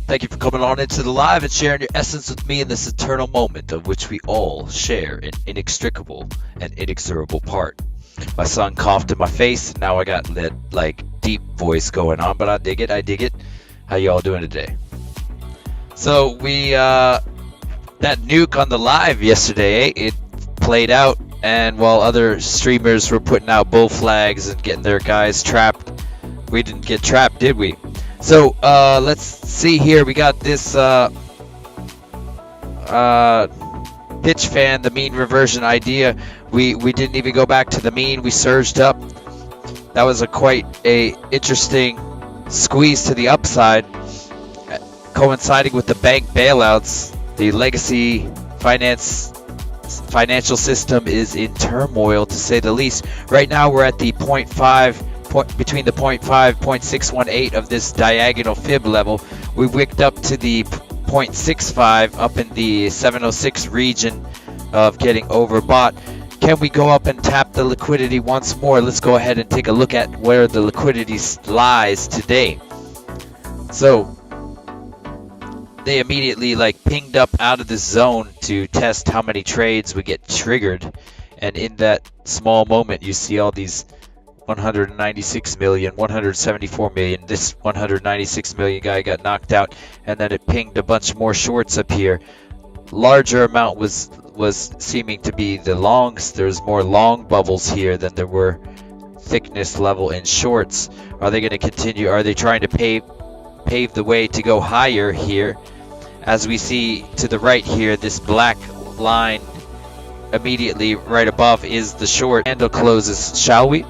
Thank you for coming on into the live and sharing your essence with me in this eternal moment of which we all share an inextricable and inexorable part. My son coughed in my face, and now I got that deep voice going on, but I dig it, I dig it. How y'all doing today? So we that nuke on the live yesterday, it played out, and while other streamers were putting out bull flags and getting their guys trapped, we didn't get trapped, did we? So let's see here. We got this pitch fan, the mean reversion idea. We didn't even go back to the mean. We surged up. That was quite a interesting squeeze to the upside, coinciding with the bank bailouts. The legacy financial system is in turmoil, to say the least. Right now we're at the between the 0.618 of this diagonal fib level. We wicked up to the 0.65 up in the 706 region of getting overbought. Can we go up and tap the liquidity once more? Let's go ahead and take a look at where the liquidity lies today. So they immediately pinged up out of the zone to test how many trades would get triggered, and in that small moment you see all these 196 million, 174 million. This 196 million guy got knocked out, and then it pinged a bunch more shorts up here. Larger amount was seeming to be the longs. There's more long bubbles here than there were thickness level in shorts. Are they going to continue? Are they trying to pave the way to go higher here? As we see to the right here, this black line immediately right above is the short candle closes, shall we?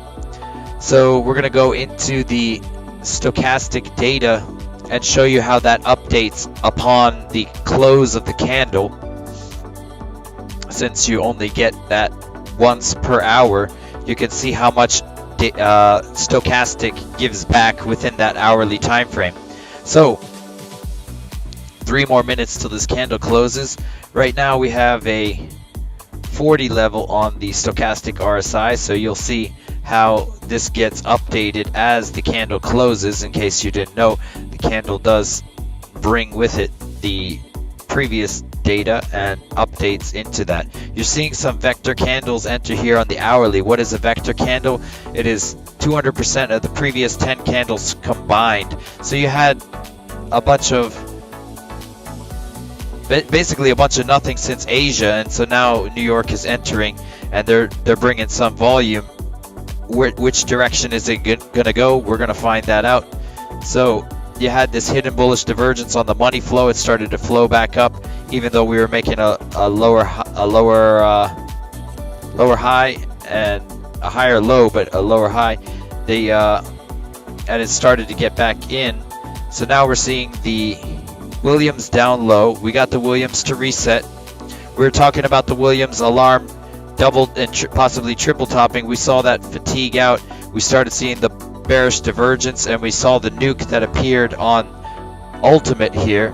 So we're going to go into the stochastic data and show you how that updates upon the close of the candle. Since you only get that once per hour, you can see how much stochastic gives back within that hourly time frame. So 3 more minutes till this candle closes. Right now we have a 40 level on the stochastic RSI, so you'll see how this gets updated as the candle closes. In case you didn't know, the candle does bring with it the previous data and updates into that. You're seeing some vector candles enter here on the hourly. What is a vector candle? It is 200% of the previous 10 candles combined. So you had a bunch of basically a bunch of nothing since Asia, and so now New York is entering, and they're bringing some volume. Which direction is it gonna go? We're gonna find that out. So you had this hidden bullish divergence on the money flow. It started to flow back up, even though we were making a lower high and a higher low, but a lower high. And it started to get back in. So now we're seeing the Williams down low. We got the Williams to reset. We were talking about the Williams alarm doubled and possibly triple topping. We saw that fatigue out. We started seeing the bearish divergence, and we saw the nuke that appeared on Ultimate here.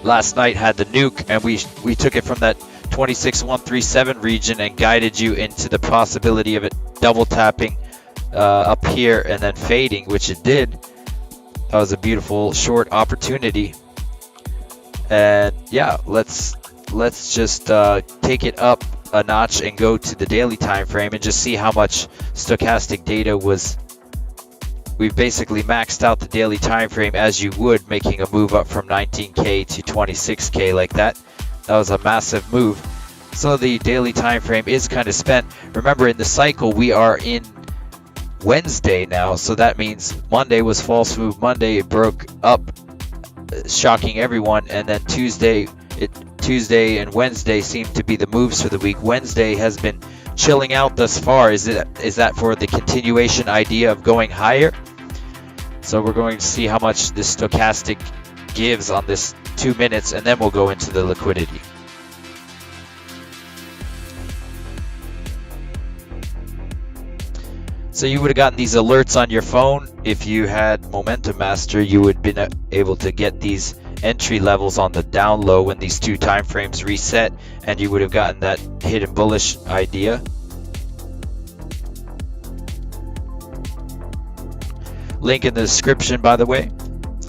Last night had the nuke, and we took it from that 26137 region and guided you into the possibility of it double tapping up here and then fading, which it did. That was a beautiful short opportunity. And yeah, let's just take it up a notch and go to the daily time frame and just see how much stochastic data was. We've basically maxed out the daily time frame as you would, making a move up from 19k to 26k like that. That was a massive move. So the daily time frame is kind of spent. Remember, in the cycle we are in Wednesday now, so that means Monday was false move Monday. It broke up, shocking everyone, and then Tuesday and Wednesday seem to be the moves for the week. Wednesday has been chilling out thus far. Is that for the continuation idea of going higher? So we're going to see how much this stochastic gives on this 2 minutes, and then we'll go into the liquidity. So you would have gotten these alerts on your phone. If you had Momentum Master, you would have been able to get these entry levels on the down low when these 2 time frames reset, and you would have gotten that hidden bullish idea. Link in the description, by the way.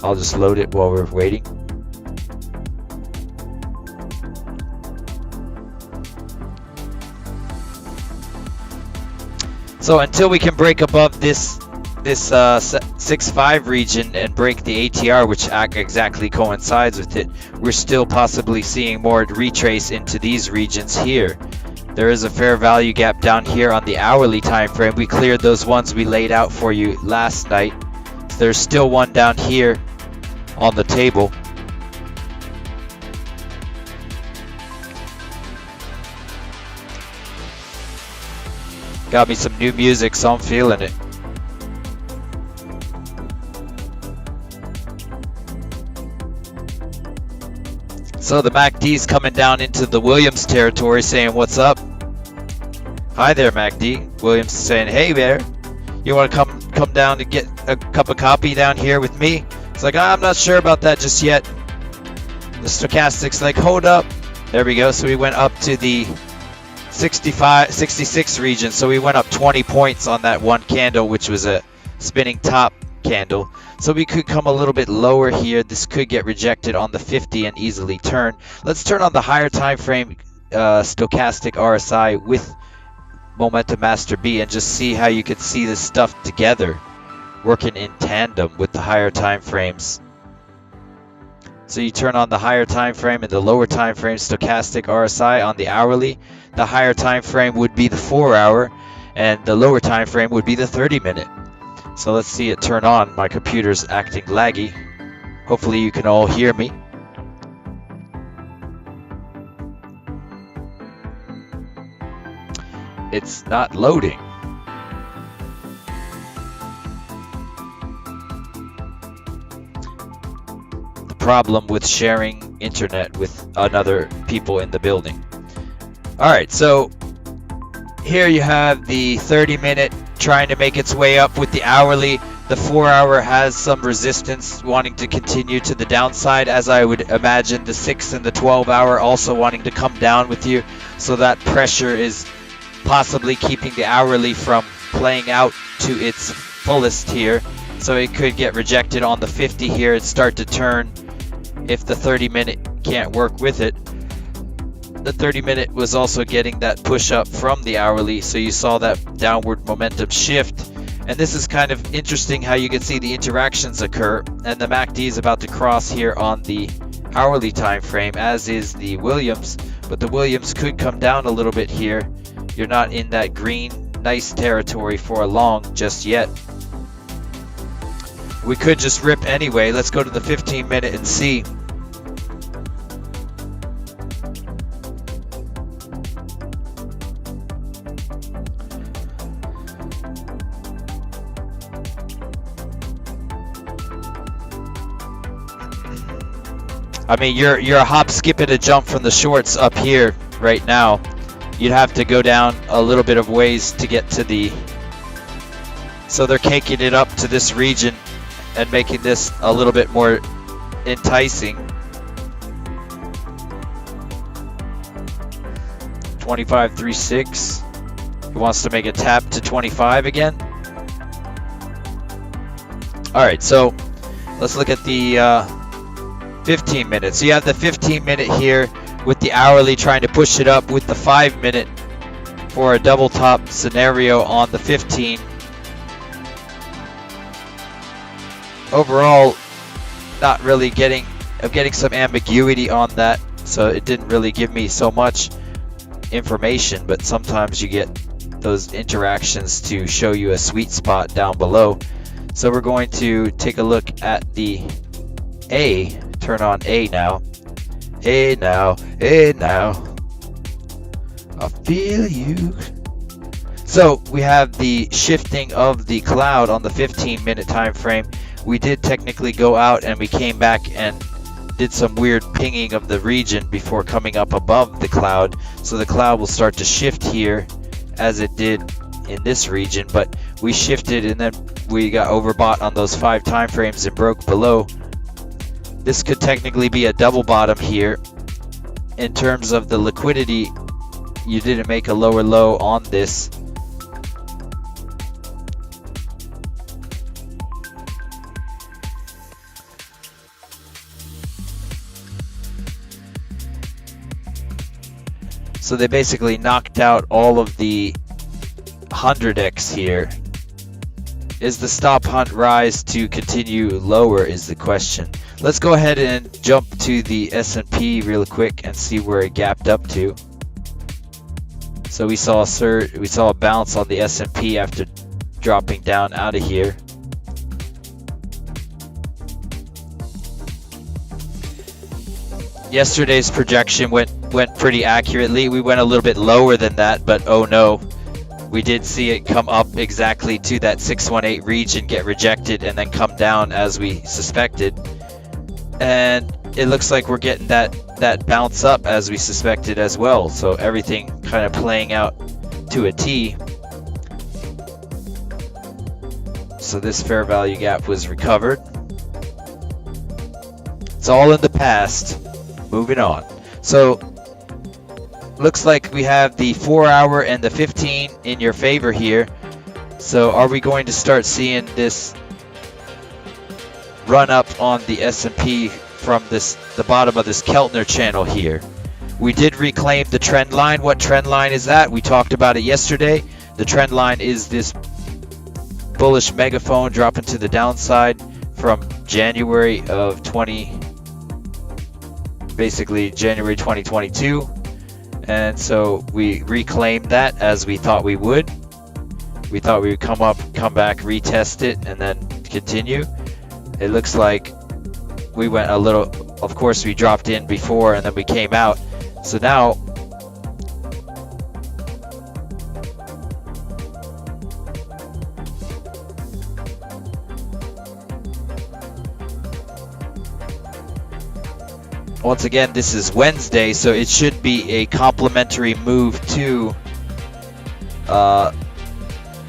I'll just load it while we're waiting. So until we can break above this 6.5 region and break the ATR, which exactly coincides with it, we're still possibly seeing more retrace into these regions here. There is a fair value gap down here on the hourly time frame. We cleared those ones we laid out for you last night. There's still one down here on the table. Got me some new music, so I'm feeling it. So the MACD's coming down into the Williams territory saying, what's up? Hi there, MACD. Williams is saying, hey there. You want to come down and get a cup of coffee down here with me? It's like, I'm not sure about that just yet. The stochastic's like, hold up. There we go. So we went up to the 66 region. So we went up 20 points on that one candle, which was a spinning top candle. So we could come a little bit lower here. This could get rejected on the 50 and easily turn. Let's turn on the higher time frame stochastic RSI with Momentum Master B and just see how you could see this stuff together, working in tandem with the higher time frames. So you turn on the higher time frame and the lower time frame stochastic RSI on the hourly. The higher time frame would be the 4-hour and the lower time frame would be the 30-minute. So let's see it turn on. My computer's acting laggy. Hopefully you can all hear me. It's not loading. The problem with sharing internet with other people in the building. Alright, so here you have the 30-minute trying to make its way up with the hourly. The 4-hour has some resistance wanting to continue to the downside, as I would imagine the 6 and the 12-hour also wanting to come down with you. So that pressure is possibly keeping the hourly from playing out to its fullest here. So it could get rejected on the 50 here and start to turn if the 30-minute can't work with it. The 30-minute was also getting that push up from the hourly, so you saw that downward momentum shift. And this is kind of interesting how you can see the interactions occur. And the MACD is about to cross here on the hourly time frame, as is the Williams. But the Williams could come down a little bit here. You're not in that green, nice territory for long just yet. We could just rip anyway. Let's go to the 15-minute and see. I mean, you're a hop, skip, and a jump from the shorts up here right now. You'd have to go down a little bit of ways to get to the... So they're caking it up to this region and making this a little bit more enticing. 25.36. He wants to make a tap to 25 again. All right, so let's look at the 15 minutes. So you have the 15-minute here with the hourly trying to push it up with the 5-minute for a double top scenario on the 15. Overall, not really getting some ambiguity on that, so it didn't really give me so much information, but sometimes you get those interactions to show you a sweet spot down below. So we're going to take a look at the A. Turn on A now. Hey now, hey now. I feel you. So we have the shifting of the cloud on the 15-minute time frame. We did technically go out and we came back and did some weird pinging of the region before coming up above the cloud. So the cloud will start to shift here as it did in this region, but we shifted and then we got overbought on those 5 time frames and broke below. This could technically be a double bottom here. In terms of the liquidity, you didn't make a lower low on this. So they basically knocked out all of the 100x here. Is the stop hunt rise to continue lower is the question. Let's go ahead and jump to the S&P real quick and see where it gapped up to. So we saw a bounce on the S&P after dropping down out of here. Yesterday's projection went pretty accurately. We went a little bit lower than that, but oh no. We did see it come up exactly to that 618 region, get rejected, and then come down as we suspected. And it looks like we're getting that bounce up as we suspected as well. So everything kind of playing out to a T. So this fair value gap was recovered. It's all in the past. Moving on. So looks like we have the 4 hour and the 15 in your favor here. So are we going to start seeing this run up on the S&P from the bottom of this Keltner channel here? We did reclaim the trend line. What trend line is that? We talked about it yesterday. The trend line is this bullish megaphone dropping to the downside from January 2022. And so we reclaimed that as we thought we would. We thought we would come back, retest it, and then continue. It looks like we went a little, of course we dropped in before and then we came out. So now once again, this is Wednesday, so it should be a complementary move to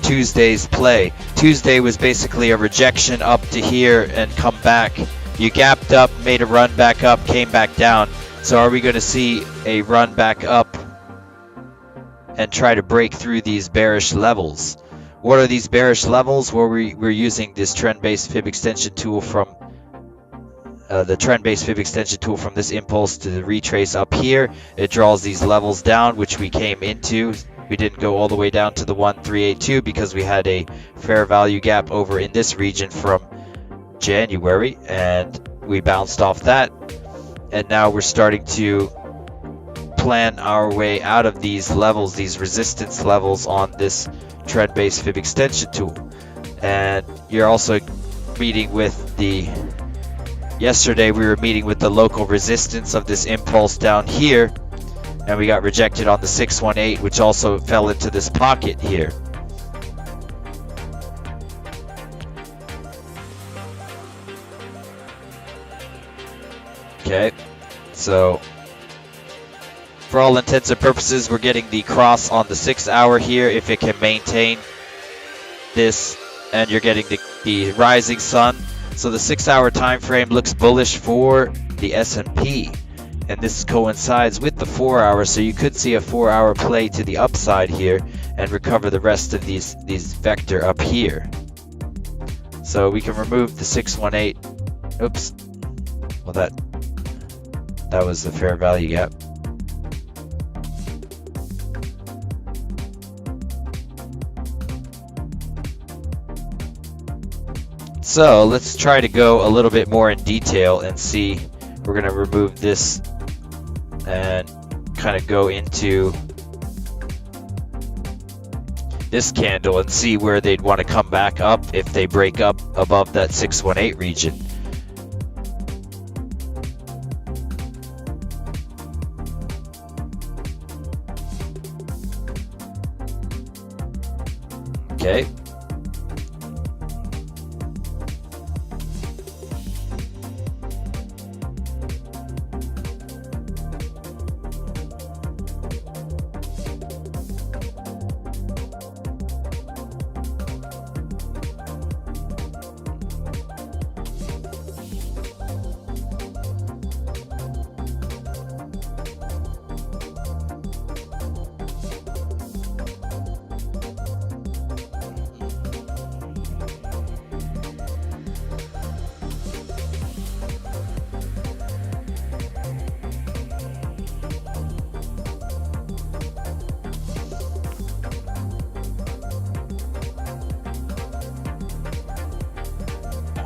Tuesday's play. Tuesday was basically a rejection up to here and come back. You gapped up, made a run back up, came back down. So are we going to see a run back up and try to break through these bearish levels? What are these bearish levels? Well, we're using this trend-based fib extension tool from the trend-based fib extension tool from this impulse to the retrace up here. It draws these levels down, which we came into. We didn't go all the way down to the 1382 because we had a fair value gap over in this region from January, and we bounced off that. And now we're starting to plan our way out of these levels, these resistance levels on this trend-based fib extension tool. And you're also meeting with yesterday we were meeting with the local resistance of this impulse down here, and we got rejected on the 618, which also fell into this pocket here. Okay, so for all intents and purposes, we're getting the cross on the 6 hour here if it can maintain this, and you're getting the rising sun. So the 6 hour time frame looks bullish for the S&P, and this coincides with the 4 hour, so you could see a 4 hour play to the upside here and recover the rest of these vector up here. So we can remove the 618. Oops. Well, that was the fair value gap. So let's try to go a little bit more in detail and see. We're going to remove this and kind of go into this candle and see where they'd want to come back up if they break up above that 618 region. Okay.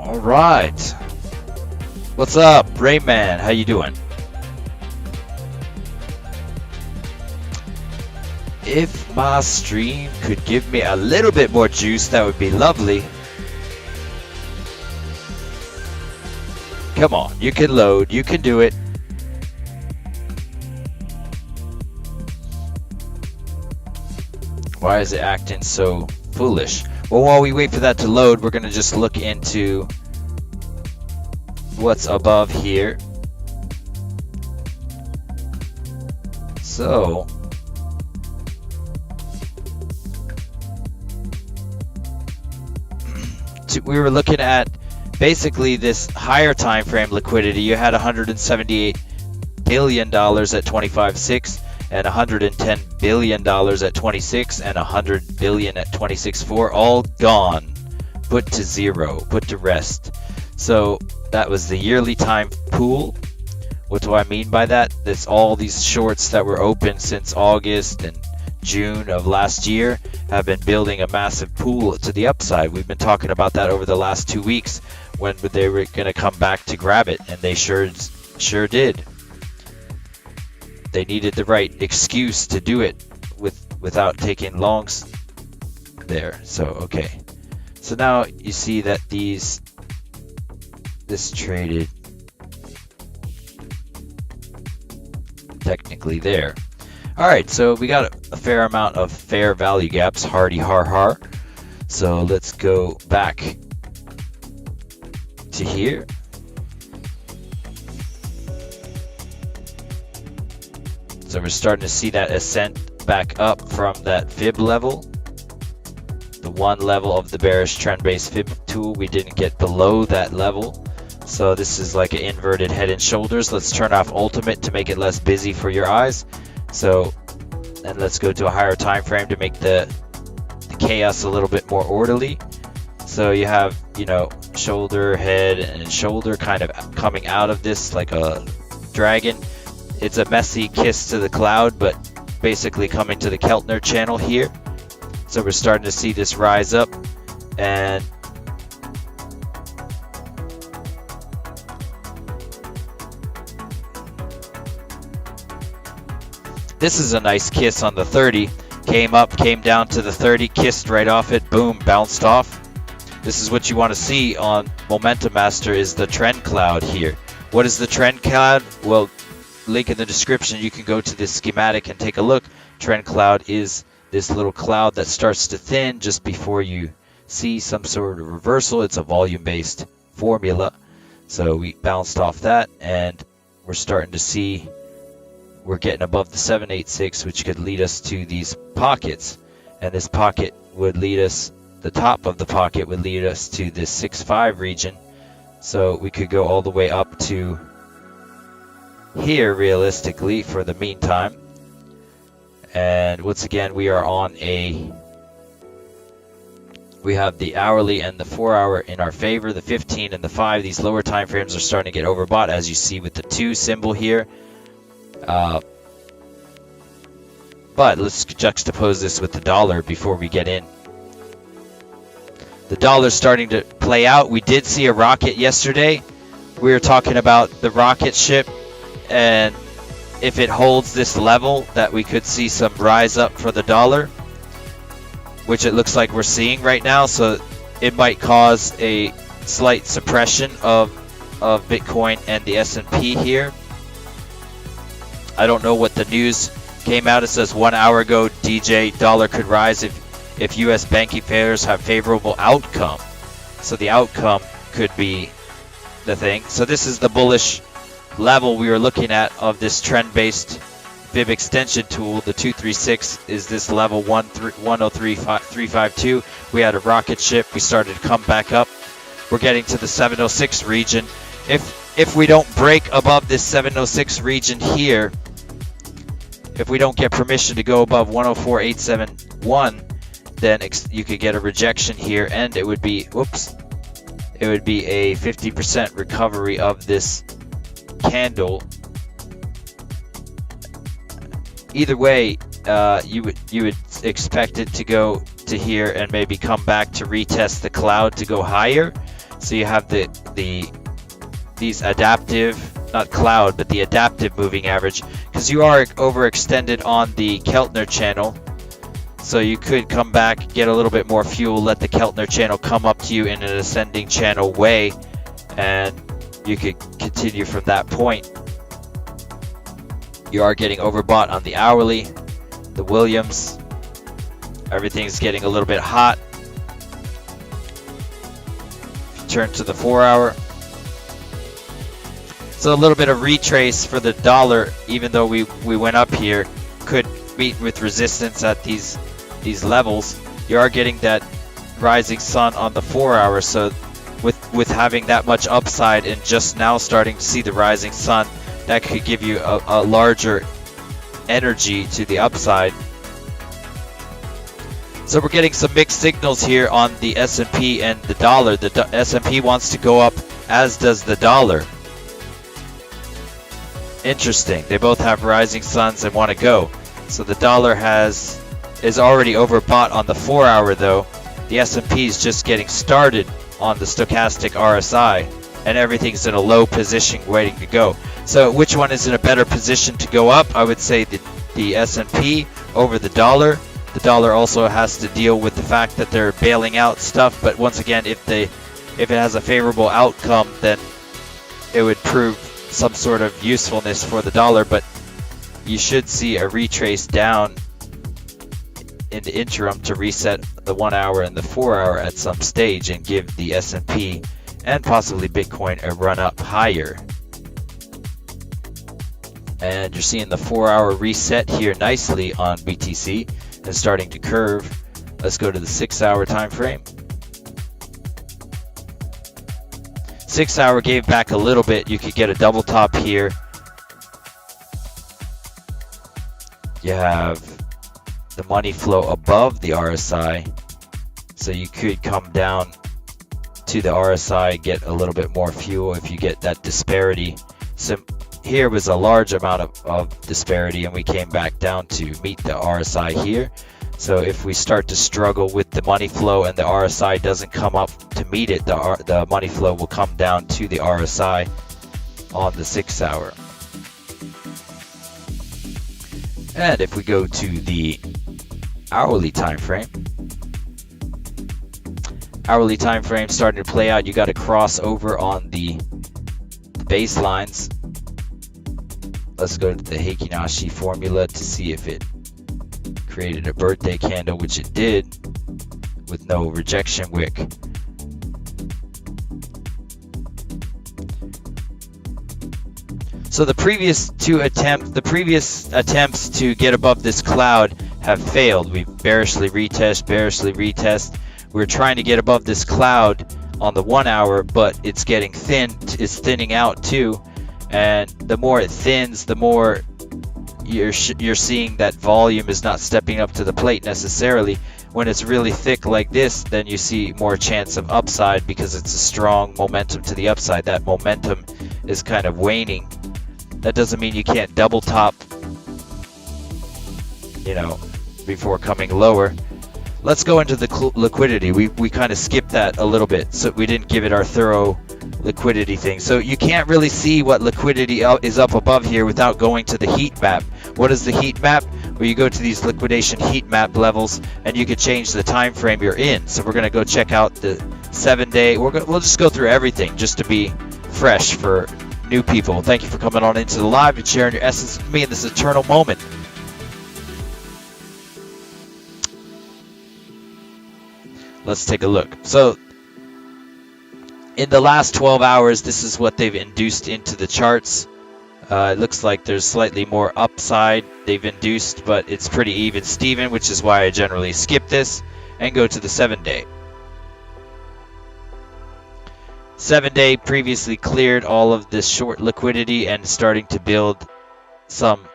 All right. What's up, Rayman? How you doing? If my stream could give me a little bit more juice, that would be lovely. Come on, you can load, you can do it. Why is it acting so foolish? Well, while we wait for that to load, we're gonna just look into what's above here. So, we were looking at basically this higher time frame liquidity. You had $178 billion at 25.6 and $110 billion at 26 and $100 billion at 26.4, all gone, put to zero, put to rest. So that was the yearly time pool. What do I mean by that? That's all these shorts that were open since August and June of last year have been building a massive pool to the upside. We've been talking about that over the last 2 weeks when they were going to come back to grab it, and they sure did. They needed the right excuse to do it without taking longs there. So okay, so now you see that this traded technically there. All right, so we got a fair amount of fair value gaps, hardy har. So let's go back to here. So we're starting to see that ascent back up from that fib level. The one level of the bearish trend-based fib tool, we didn't get below that level. So this is like an inverted head and shoulders. Let's turn off ultimate to make it less busy for your eyes. So, and let's go to a higher time frame to make the chaos a little bit more orderly. So you have, you know, shoulder, head, and shoulder kind of coming out of this like a dragon. It's a messy kiss to the cloud, but basically coming to the Keltner channel here. So we're starting to see this rise up, and this is a nice kiss on the 30. Came up, came down to the 30, kissed right off it, boom, bounced off. This is what you want to see on Momentum Master, is the trend cloud here. What is the trend cloud? Well, link in the description. You can go to this schematic and take a look. Trend cloud is this little cloud that starts to thin just before you see some sort of reversal. It's a volume-based formula. So we bounced off that, and we're starting to see we're getting above the 786, which could lead us to these pockets. And this pocket would lead us, the top of the pocket would lead us to this 6.5 region. So we could go all the way up to here realistically for the meantime. And once again, we are on we have the hourly and the 4 hour in our favor, the 15 and the 5. These lower time frames are starting to get overbought, as you see with the 2 symbol here. But let's juxtapose this with the dollar before we get in. The dollar's starting to play out. We did see a rocket yesterday. We were talking about the rocket ship, and if it holds this level, that we could see some rise up for the dollar, which it looks like we're seeing right now. So it might cause a slight suppression of Bitcoin and the S&P here. I don't know what the news came out. It says 1 hour ago, DJ, dollar could rise if U.S. banking failures have favorable outcome. So the outcome could be the thing. So this is the bullish level we were looking at of this trend-based fib extension tool. The 236 is this level 103.352. We had a rocket ship. We started to come back up. We're getting to the 706 region. If we don't break above this 706 region here, if we don't get permission to go above 104.871, then you could get a rejection here, and it would be, whoops, it would be a 50% recovery of this candle. Either way, you would expect it to go to here and maybe come back to retest the cloud to go higher. So you have these adaptive, not cloud, but the adaptive moving average, because you are overextended on the Keltner channel. So you could come back, get a little bit more fuel, let the Keltner channel come up to you in an ascending channel way, and you could continue from that point. You are getting overbought on the hourly, the Williams. Everything's getting a little bit hot. If you turn to the 4 hour. So a little bit of retrace for the dollar, even though we went up here, could meet with resistance at these levels. You are getting that rising sun on the 4 hour, so with having that much upside and just now starting to see the rising sun, that could give you a larger energy to the upside. So we're getting some mixed signals here on the S&P and the dollar. The S&P wants to go up, as does the dollar. Interesting. They both have rising suns and want to go. So the dollar is already overbought on the 4 hour though. The S&P is just getting started on the stochastic RSI, and everything's in a low position waiting to go. So which one is in a better position to go up? I would say the S&P over the dollar. The dollar also has to deal with the fact that they're bailing out stuff, but once again, if it has a favorable outcome, then it would prove some sort of usefulness for the dollar. But you should see a retrace down in the interim to reset the 1 hour and the 4 hour at some stage and give the S&P and possibly Bitcoin a run up higher. And you're seeing the 4 hour reset here nicely on BTC and starting to curve. Let's go to the 6 hour time frame. 6 hour gave back a little bit. You could get a double top here. You have the money flow above the RSI, so you could come down to the RSI, get a little bit more fuel if you get that disparity. So here was a large amount of disparity, and we came back down to meet the RSI here. So if we start to struggle with the money flow and the RSI doesn't come up to meet it, the money flow will come down to the RSI on the 6 hour. And if we go to the hourly time frame, starting to play out. You got to cross over on the baselines. Let's go to the Heikin-Ashi formula to see if it created a birthday candle, which it did, with no rejection wick. So the previous attempts to get above this cloud have failed. We bearishly retest. We're trying to get above this cloud on the 1 hour, but it's getting thin. It's thinning out too, and the more it thins, the more you're seeing that volume is not stepping up to the plate necessarily. When it's really thick like this, then you see more chance of upside because it's a strong momentum to the upside. That momentum is kind of waning. That doesn't mean you can't double top, before coming lower. Let's go into the liquidity. We kind of skipped that a little bit, so we didn't give it our thorough liquidity thing. So you can't really see what liquidity is up above here without going to the heat map. What is the heat map? Where you go to these liquidation heat map levels and you can change the time frame you're in. So we're going to go check out the 7-day. We'll just go through everything just to be fresh for new people. Thank you for coming on into the live and sharing your essence with me in this eternal moment. Let's take a look. So in the last 12 hours, this is what they've induced into the charts. It looks like there's slightly more upside they've induced, but it's pretty even Steven, which is why I generally skip this and go to the 7-day. 7-day previously cleared all of this short liquidity and starting to build some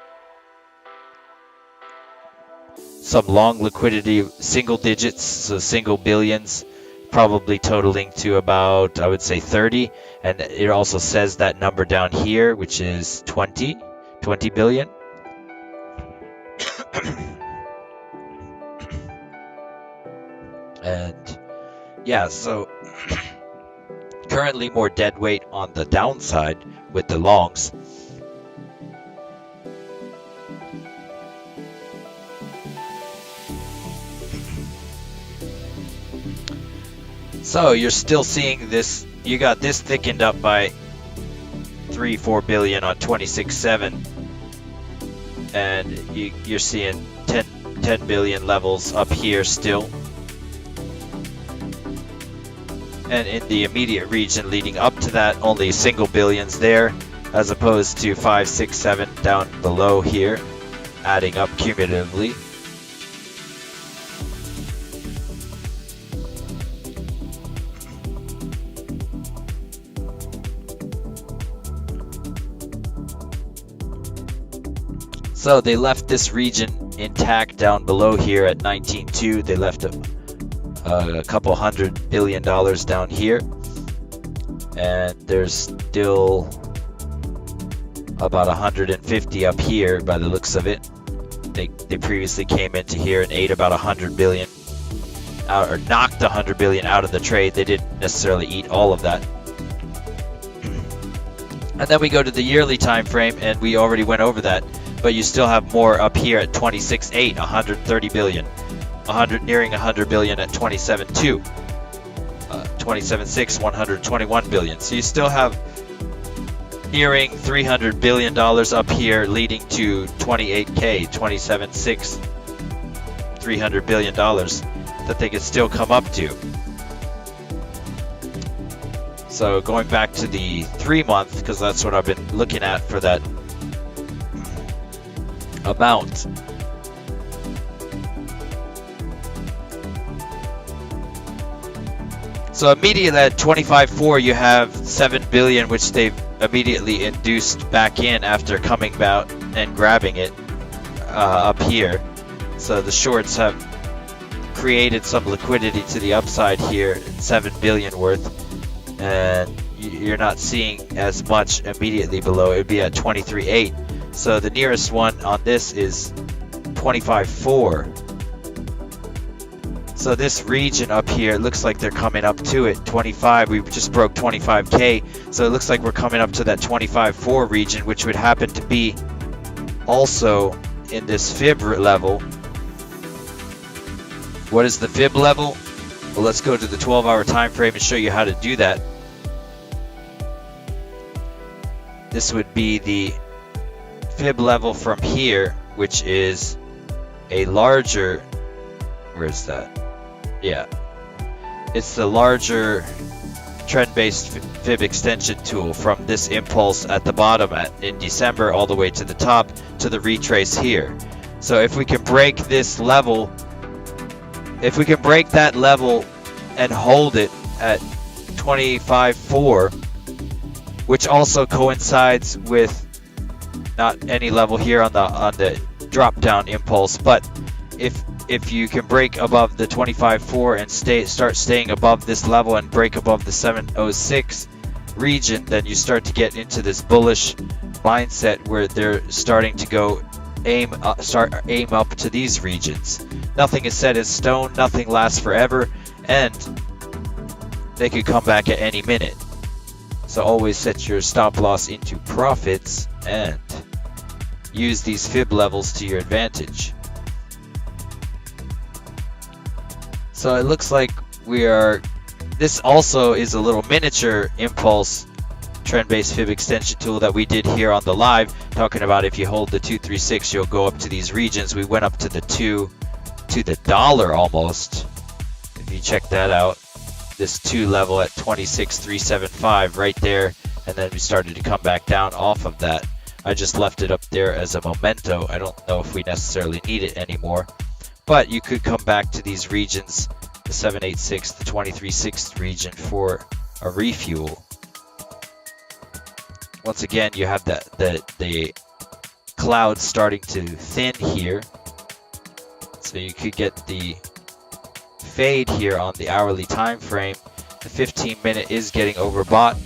long liquidity, single digits, so single billions, probably totaling to about, I would say, 30. And it also says that number down here, which is 20 billion. And yeah, so Currently more dead weight on the downside with the longs. So you're still seeing this, you got this thickened up by 3-4 billion on 26.7, and you're seeing 10 billion levels up here still. And in the immediate region leading up to that, only single billions there, as opposed to 5, 6, 7 down below here, adding up cumulatively. So they left this region intact down below here at 19.2. They left a couple $100 billion down here, and there's still about 150 up here by the looks of it. They previously came into here and ate about 100 billion out, or knocked 100 billion out of the trade. They didn't necessarily eat all of that. And then we go to the yearly time frame, and we already went over that, but you still have more up here at 26.8, 130 billion. Nearing 100 billion at 27.2, 27.6, 121 billion. So you still have nearing $300 billion up here, leading to 28K, 27.6, $300 billion that they could still come up to. So going back to the 3-month, because that's what I've been looking at for that amount. So immediately at 25.4, you have 7 billion, which they've immediately induced back in after coming out and grabbing it up here. So the shorts have created some liquidity to the upside here, 7 billion worth, and you're not seeing as much immediately below. It would be at 23.8. So the nearest one on this is 25.4. So this region up here, it looks like they're coming up to it, 25. We just broke 25K, so it looks like we're coming up to that 25.4 region, which would happen to be also in this fib level. What is the fib level? Well, let's go to the 12-hour time frame and show you how to do that. This would be the fib level from here, which is a larger, where's that? Yeah, it's the larger trend-based fib extension tool from this impulse at the bottom in December all the way to the top to the retrace here. So if we can break this level, if we can break that level and hold it at 25.4, which also coincides with not any level here on the drop down impulse, but if you can break above the 25.4 and start staying above this level and break above the 706 region, then you start to get into this bullish mindset where they're starting to go aim up to these regions. Nothing is set in stone, nothing lasts forever, and they could come back at any minute. So always set your stop loss into profits and use these fib levels to your advantage. So it looks like this also is a little miniature impulse trend-based fib extension tool that we did here on the live, talking about if you hold the 236, you'll go up to these regions. We went up to the $2 almost. If you check that out, this 2 level at 26,375 right there, and then we started to come back down off of that. I just left it up there as a memento. I don't know if we necessarily need it anymore. But you could come back to these regions, the 786, the 23.6 region for a refuel. Once again, you have the clouds starting to thin here. So you could get the fade here on the hourly time frame. The 15-minute is getting overbought.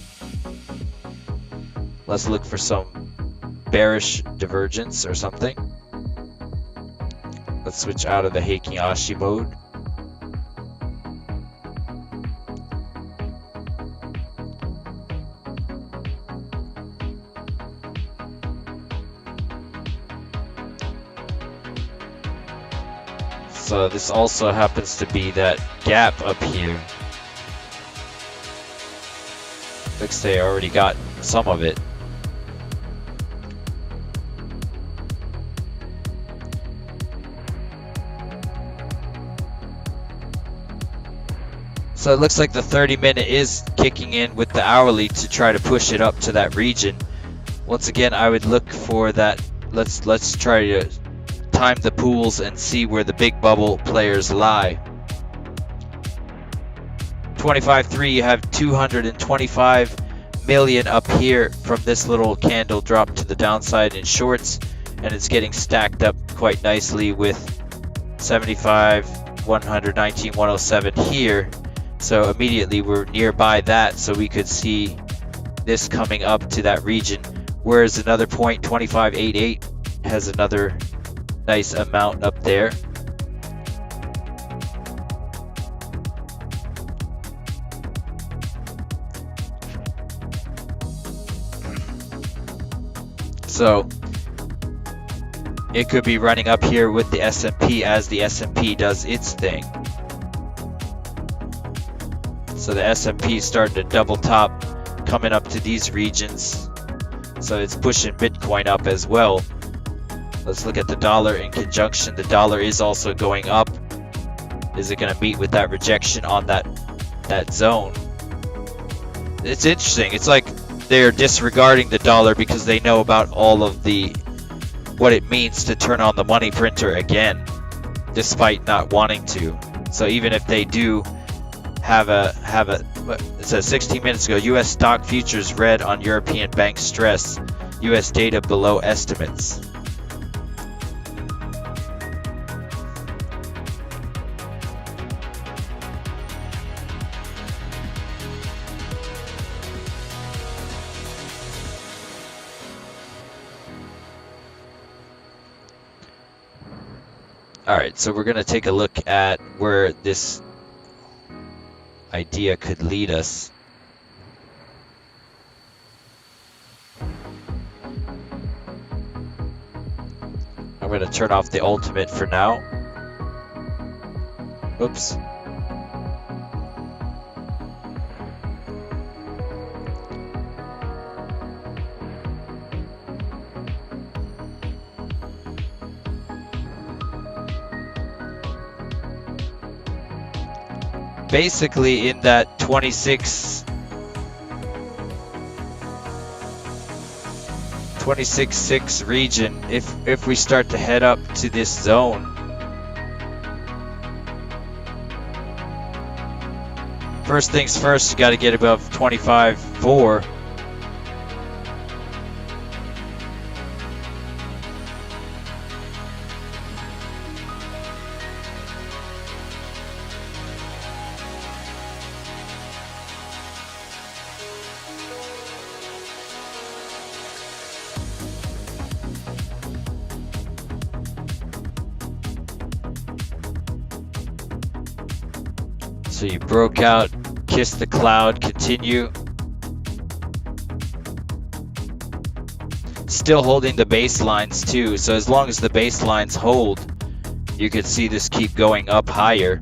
Let's look for some bearish divergence or something. Let's switch out of the Heikin Ashi mode. So this also happens to be that gap up here. Looks they already got some of it. So it looks like the 30-minute is kicking in with the hourly to try to push it up to that region. Once again, I would look for that. Let's try to time the pools and see where the big bubble players lie. 25.3, you have 225 million up here from this little candle drop to the downside in shorts, and it's getting stacked up quite nicely with 75, 119, 107 here. So immediately we're nearby that, so we could see this coming up to that region. Whereas another point, 25.88, has another nice amount up there. So it could be running up here with the S&P as the S&P does its thing. So the S&P is starting to double top, coming up to these regions. So it's pushing Bitcoin up as well. Let's look at the dollar in conjunction. The dollar is also going up. Is it going to meet with that rejection on that zone? It's interesting. It's like they're disregarding the dollar because they know about all of what it means to turn on the money printer again, despite not wanting to. So even if they do have it says 16 minutes ago, U.S. stock futures red on European bank stress. U.S. data below estimates. All right, so we're going to take a look at where this idea could lead us. I'm going to turn off the ultimate for now. Oops. Basically in that 26.6 region, if we start to head up to this zone, first things first, you got to get above 25.4. So you broke out, kiss the cloud, continue. Still holding the baselines too, so as long as the baselines hold, you could see this keep going up higher.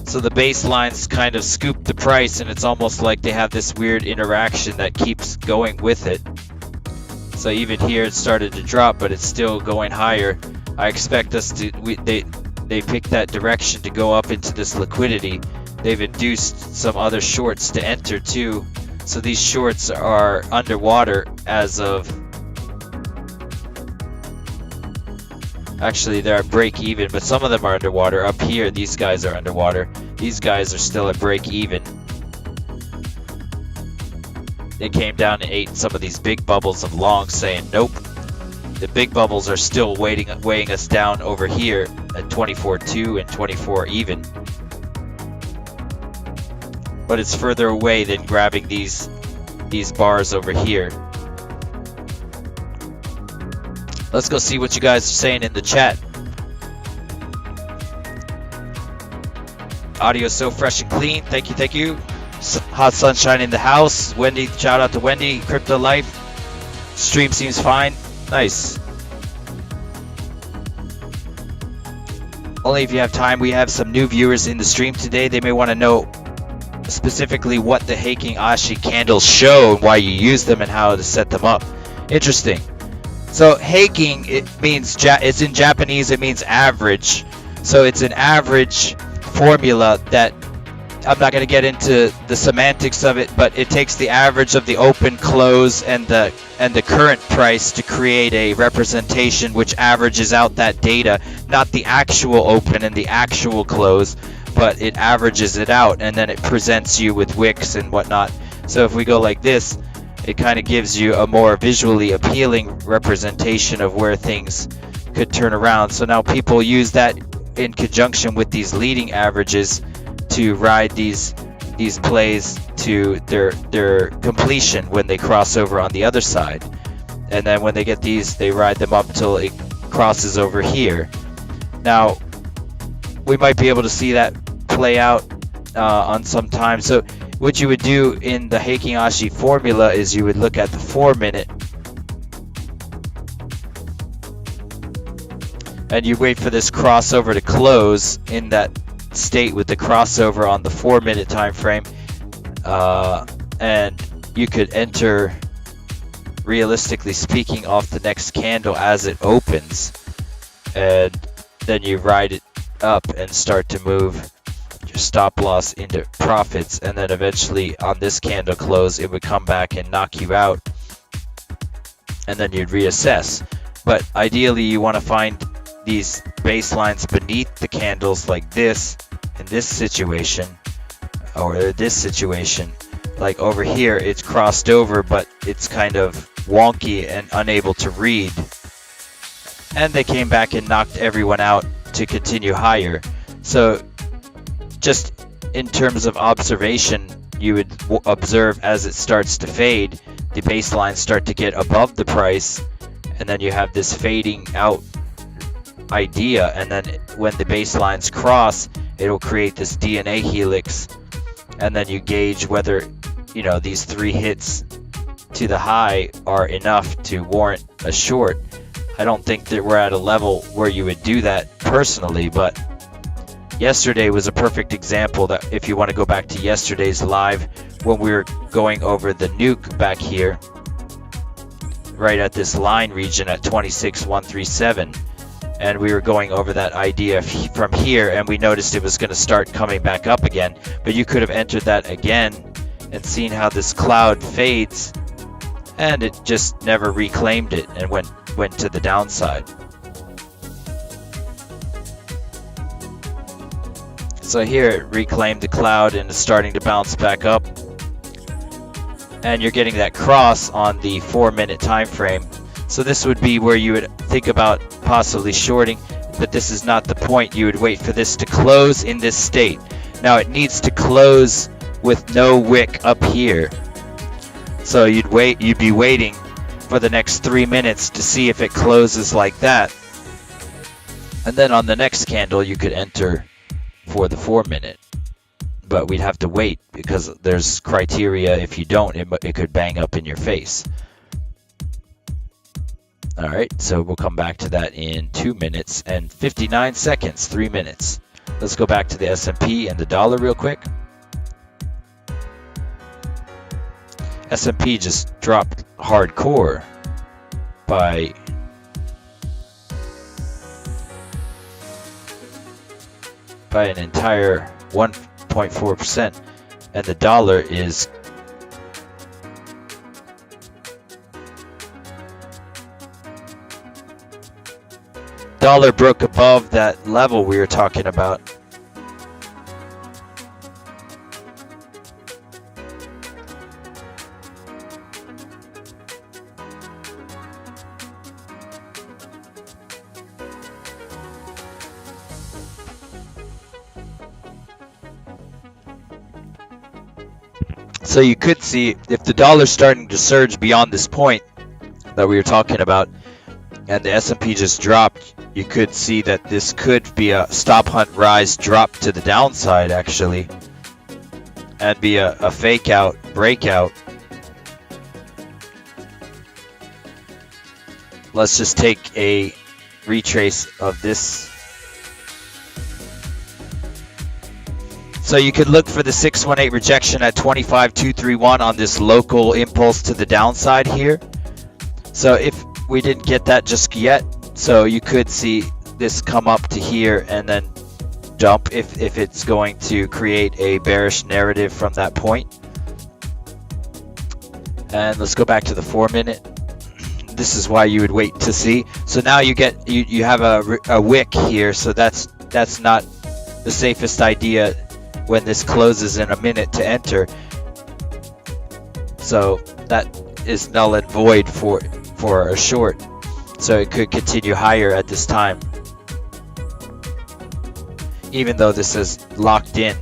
So the baselines kind of scoop the price, and it's almost like they have this weird interaction that keeps going with it. So even here it started to drop, but it's still going higher. I expect us to, they picked that direction to go up into this liquidity. They've induced some other shorts to enter too. So these shorts are underwater as of, actually they're at break even, but some of them are underwater. Up here, these guys are underwater. These guys are still at break even. They came down and ate some of these big bubbles of long, saying nope. The big bubbles are still weighing us down over here at 24.2 and 24 even. But it's further away than grabbing these bars over here. Let's go see what you guys are saying in the chat. Audio so fresh and clean. Thank you, thank you. Hot sunshine in the house. Wendy, shout out to Wendy. Crypto Life. Stream seems fine. Nice. only if you have time. We have some new viewers in the stream today. They may want to know specifically what the Heikin Ashi candles show and why you use them and how to set them up. Interesting. So Heikin, it means it's in Japanese. It means average. So it's an average formula that I'm not going to get into the semantics of it, but it takes the average of the open, close, and the current price to create a representation which averages out that data, not the actual open and the actual close, but it averages it out, and then it presents you with wicks and whatnot. So if we go like this, it kind of gives you a more visually appealing representation of where things could turn around. So now people use that in conjunction with these leading averages to ride these plays to their completion when they cross over on the other side. And then when they get these, they ride them up until it crosses over here. Now, we might be able to see that play out on some time. So what you would do in the Heikin Ashi formula is you would look at the 4 minute and you wait for this crossover to close in that state with the crossover on the 4 minute time frame, and you could enter, realistically speaking, off the next candle as it opens, and then you ride it up and start to move your stop loss into profits, and then eventually on this candle close it would come back and knock you out, and then you'd reassess. But ideally you want to find these baselines beneath the candles like this, in this situation, or this situation. Like over here, it's crossed over, but it's kind of wonky and unable to read. And they came back and knocked everyone out to continue higher. So just in terms of observation, you would observe as it starts to fade, the baselines start to get above the price, and then you have this fading out idea, and then when the baselines cross, it'll create this DNA helix, and then you gauge whether, you know, these 3 hits to the high are enough to warrant a short. I don't think that we're at a level where you would do that personally, but yesterday was a perfect example. That if you want to go back to yesterday's live when we were going over the nuke back here, right at this line region at 26,137, and we were going over that idea from here, and we noticed it was going to start coming back up again, but you could have entered that again and seen how this cloud fades, and it just never reclaimed it and went to the downside. So here it reclaimed the cloud and is starting to bounce back up, and you're getting that cross on the 4 minute time frame. So this would be where you would think about possibly shorting, but this is not the point. You would wait for this to close in this state. Now it needs to close with no wick up here. So you'd be waiting for the next 3 minutes to see if it closes like that. And then on the next candle you could enter for the 4 minute. But we'd have to wait because there's criteria. If you don't, it could bang up in your face. All right, so we'll come back to that in 2 minutes and 59 seconds, 3 minutes. Let's go back to the S&P and the dollar real quick. S&P just dropped hardcore by an entire 1.4%, and the dollar is broke above that level we were talking about. So you could see if the dollar's starting to surge beyond this point that we were talking about, and the S&P just dropped, you could see that this could be a stop hunt rise drop to the downside actually, and be a fake out breakout. Let's just take a retrace of this So you could look for the 618 rejection at 25,231 on this local impulse to the downside here. So if we didn't get that just yet, so you could see this come up to here and then dump if it's going to create a bearish narrative from that point. And let's go back to the 4 minute. This is why you would wait to see. So now you get you have a wick here, so that's not the safest idea when this closes in a minute to enter. So that is null and void for a short. So it could continue higher at this time, even though this is locked in.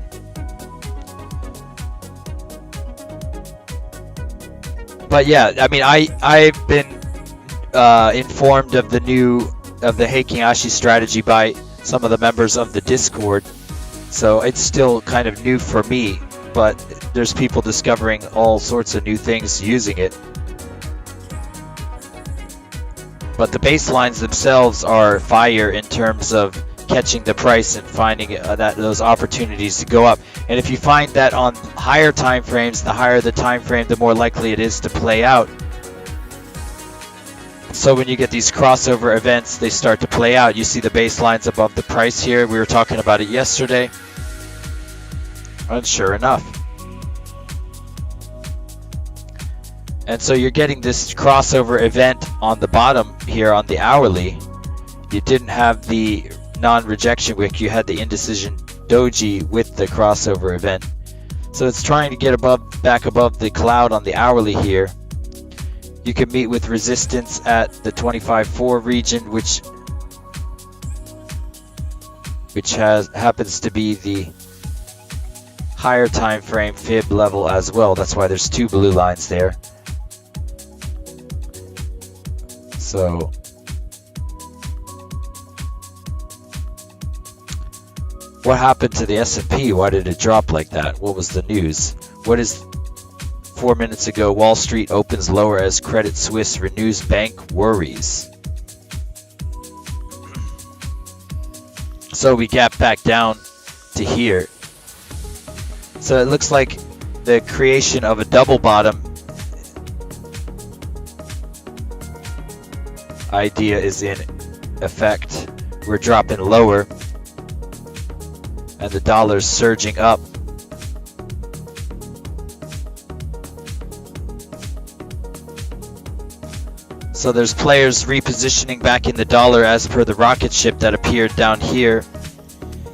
But yeah, I mean, I've been informed of the Heikin Ashi strategy by some of the members of the Discord, so it's still kind of new for me, but there's people discovering all sorts of new things using it. But the baselines themselves are fire in terms of catching the price and finding those opportunities to go up. And if you find that on higher time frames, the higher the time frame, the more likely it is to play out. So when you get these crossover events, they start to play out. You see the baselines above the price here. We were talking about it yesterday. And sure enough. And so you're getting this crossover event on the bottom here on the hourly. You didn't have the non-rejection wick, you had the indecision doji with the crossover event. So it's trying to get back above the cloud on the hourly here. You can meet with resistance at the 25.4 region, which happens to be the higher time frame fib level as well. That's why there's two blue lines there. So what happened to the S&P? Why did it drop like that? What was the news? 4 minutes ago, Wall Street opens lower as Credit Suisse renews bank worries. So we gap back down to here. So it looks like the creation of a double bottom idea is in effect. We're dropping lower and the dollar's surging up. So there's players repositioning back in the dollar as per the rocket ship that appeared down here.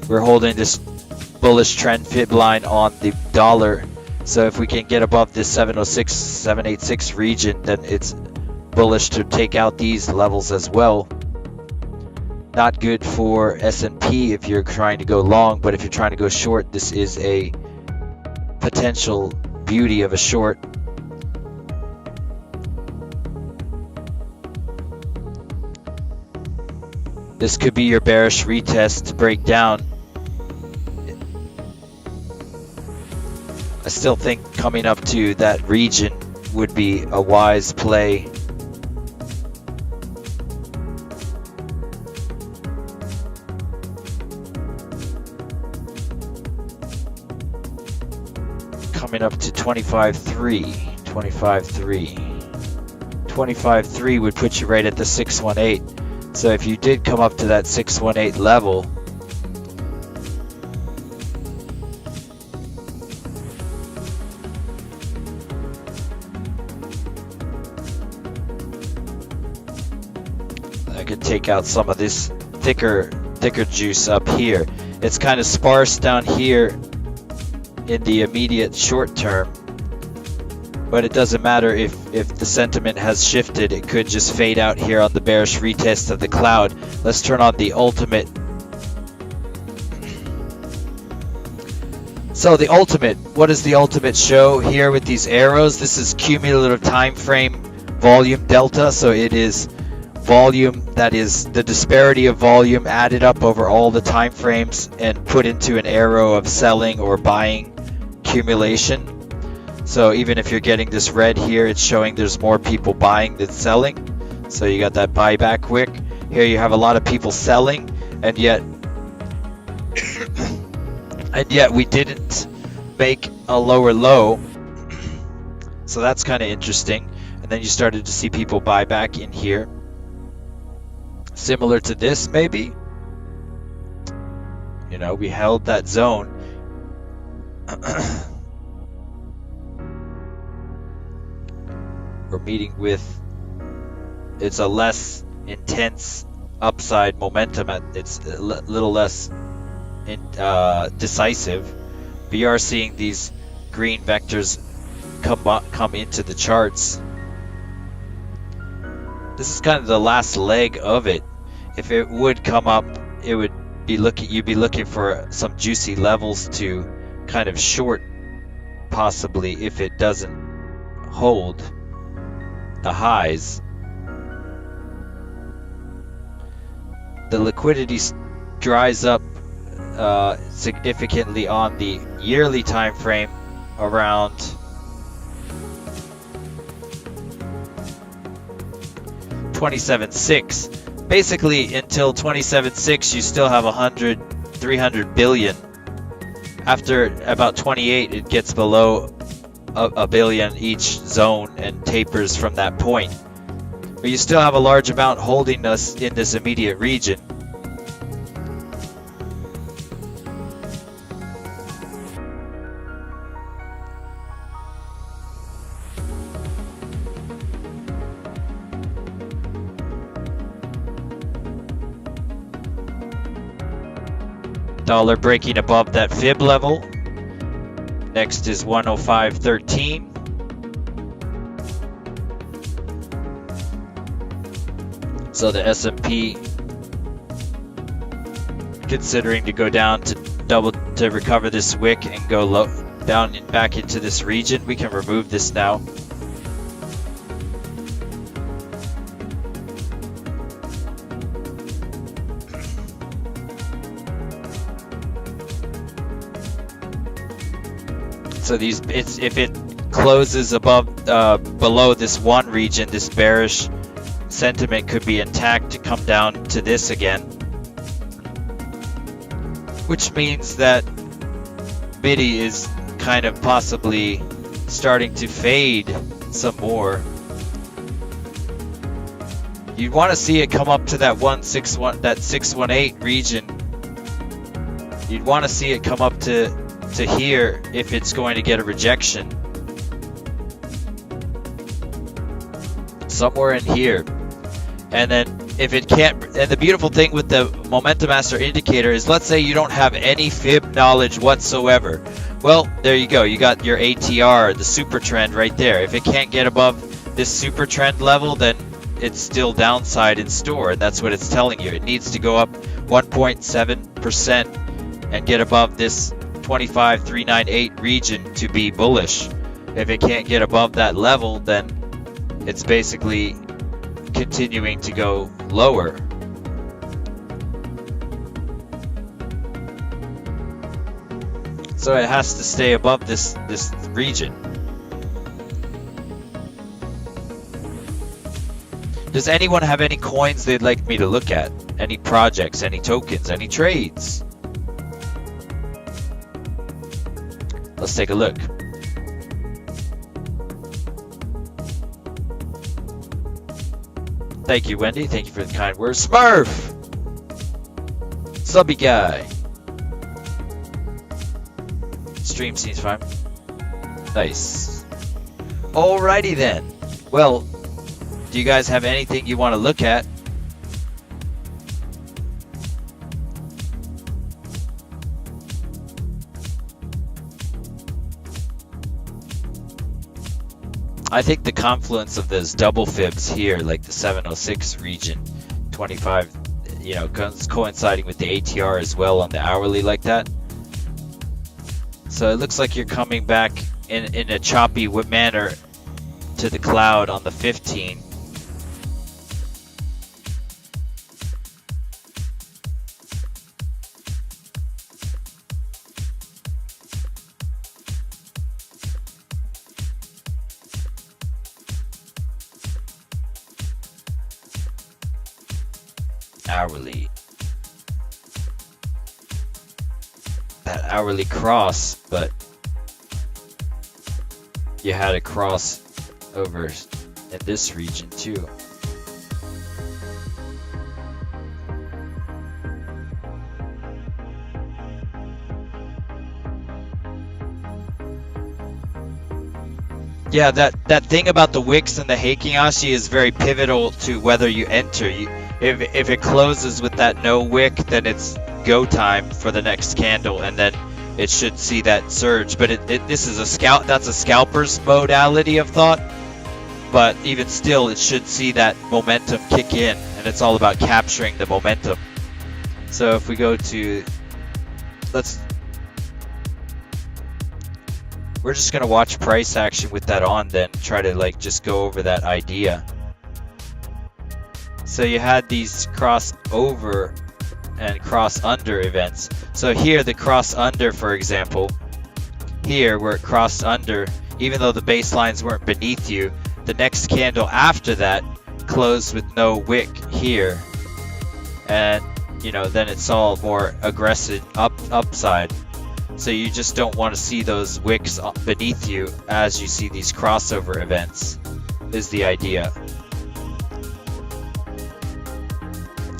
We're holding this bullish trend fib line on the dollar. So if we can get above this 706, 786 region, then it's bullish to take out these levels as well. Not good for S&P if you're trying to go long, but if you're trying to go short, this is a potential beauty of a short. This could be your bearish retest to break down. I still think coming up to that region would be a wise play. Coming up to 25.3, 25.3. 25.3 would put you right at the 618. So if you did come up to that 618 level, I could take out some of this thicker juice up here. It's kind of sparse down here in the immediate short term, but it doesn't matter if the sentiment has shifted. It could just fade out here on the bearish retest of the cloud. Let's turn on the ultimate. So the ultimate, what does the ultimate show here with these arrows? This is cumulative time frame volume delta. So it is volume, that is the disparity of volume added up over all the time frames and put into an arrow of selling or buying accumulation. So even if you're getting this red here, it's showing there's more people buying than selling. So you got that buyback wick. Here you have a lot of people selling, and yet and yet we didn't make a lower low. So that's kind of interesting. And then you started to see people buy back in here. Similar to this, maybe. You know, we held that zone. We're meeting with, it's a less intense upside momentum. It's a little less decisive. We are seeing these green vectors come into the charts. This is kind of the last leg of it. If it would come up, it would be you'd be looking for some juicy levels to kind of short, possibly, if it doesn't hold the highs. The liquidity dries up significantly on the yearly time frame around 27.6. Basically, until 27.6, you still have 300 billion. After about 28, it gets below a billion each zone and tapers from that point. But you still have a large amount holding us in this immediate region. Dollar breaking above that fib level. Next is 105.13. So the S&P considering to go down to recover this wick and go low down and back into this region. We can remove this now. So if it closes above below this one region, this bearish sentiment could be intact to come down to this again, which means that MIDI is kind of possibly starting to fade some more. You'd want to see it come up to that 618 region. You'd want to see it come up to here if it's going to get a rejection. Somewhere in here. And then if it can't, and the beautiful thing with the Momentum Master indicator is, let's say you don't have any fib knowledge whatsoever. Well, there you go. You got your ATR, the super trend right there. If it can't get above this super trend level, then it's still downside in store. And that's what it's telling you. It needs to go up 1.7% and get above this 25,398 region to be bullish. If it can't get above that level, then it's basically continuing to go lower. So it has to stay above this region. Does anyone have any coins they'd like me to look at? Any projects, any tokens, any trades? Let's take a look. Thank you, Wendy. Thank you for the kind words. Smurf! Subby guy. Stream seems fine. Nice. Alrighty then. Well, do you guys have anything you want to look at? I think the confluence of those double fibs here, like the 706 region, 25, you know, coinciding with the ATR as well on the hourly like that. So it looks like you're coming back in a choppy manner to the cloud on the 15. Hourly. that hourly cross, but you had a cross over in this region too. Yeah, that thing about the wicks and the Heikin Ashi is very pivotal to whether you enter. If it closes with that no wick, then it's go time for the next candle, and then it should see that surge. But this is that's a scalper's modality of thought. But even still, it should see that momentum kick in, and it's all about capturing the momentum. So if we go to, we're just gonna watch price action with that on, then try to like just go over that idea. So you had these cross over and cross under events. So here the cross under, for example, here where it crossed under, even though the baselines weren't beneath you, the next candle after that closed with no wick here, and you know, then it's all more aggressive upside. So you just don't want to see those wicks beneath you as you see these crossover events, is the idea.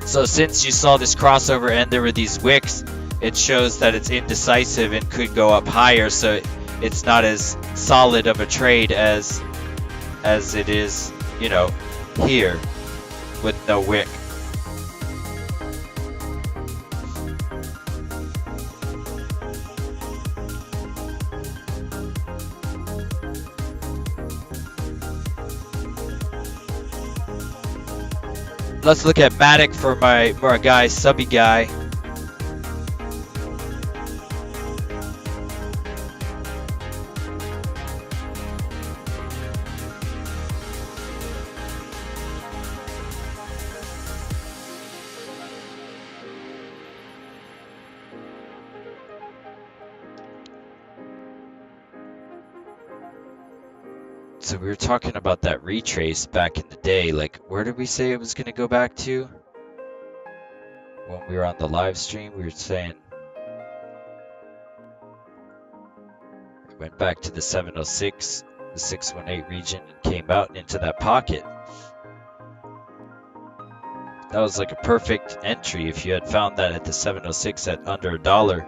So since you saw this crossover and there were these wicks, it shows that it's indecisive and could go up higher, so it's not as solid of a trade as it is, you know, here with no wick. Let's look at Matic for my guy, subby guy. So we were talking about that retrace back in the day. Like, where did we say it was going to go back to? When we were on the live stream, we were saying it went back to the 706, the 618 region, and came out into that pocket. That was like a perfect entry if you had found that at the 706 at under $1.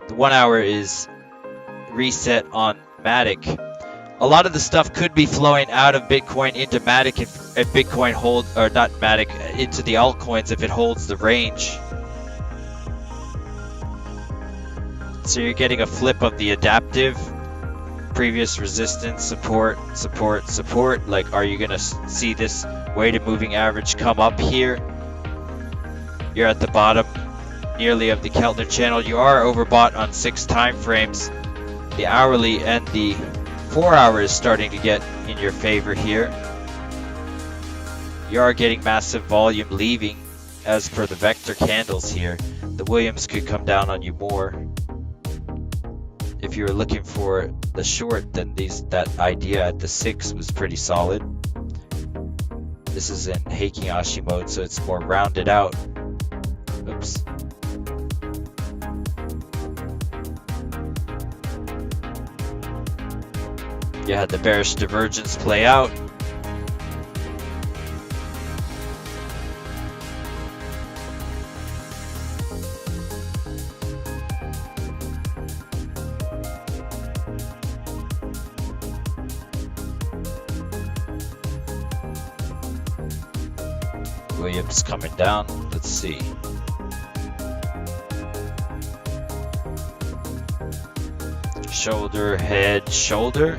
The 1 hour is reset on Matic. A lot of the stuff could be flowing out of Bitcoin into Matic if Bitcoin holds, or not Matic, into the altcoins if it holds the range. So you're getting a flip of the adaptive, previous resistance, support, support, support. Like, are you gonna see this weighted moving average come up here? You're at the bottom nearly of the Keltner channel. You are overbought on 6 time frames. The hourly and the 4 hour is starting to get in your favor here. You are getting massive volume leaving as per the vector candles here. The Williams could come down on you more. If you were looking for the short, then that idea at the 6 was pretty solid. This is in Heikin Ashi mode, so it's more rounded out. Oops. You had the bearish divergence play out. Williams coming down. Let's see. Shoulder, head, shoulder.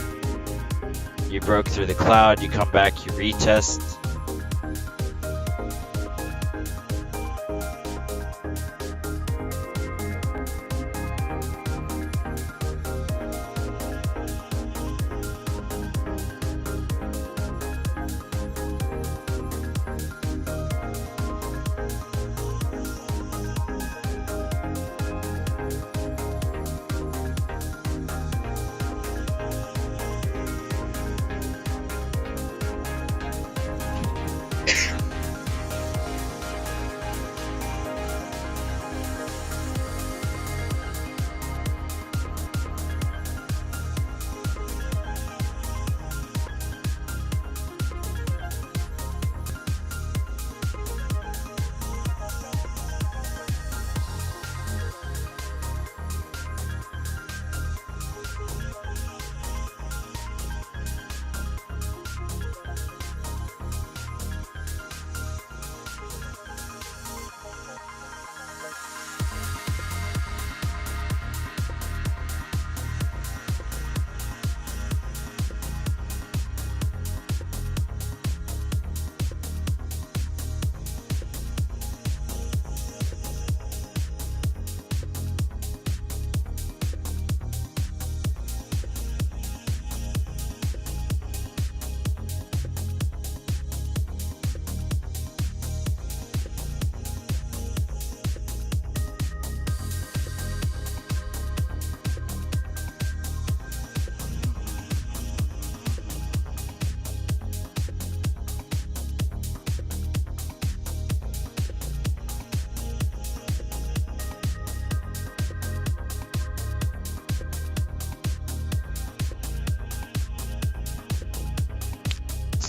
You broke through the cloud, you come back, you retest.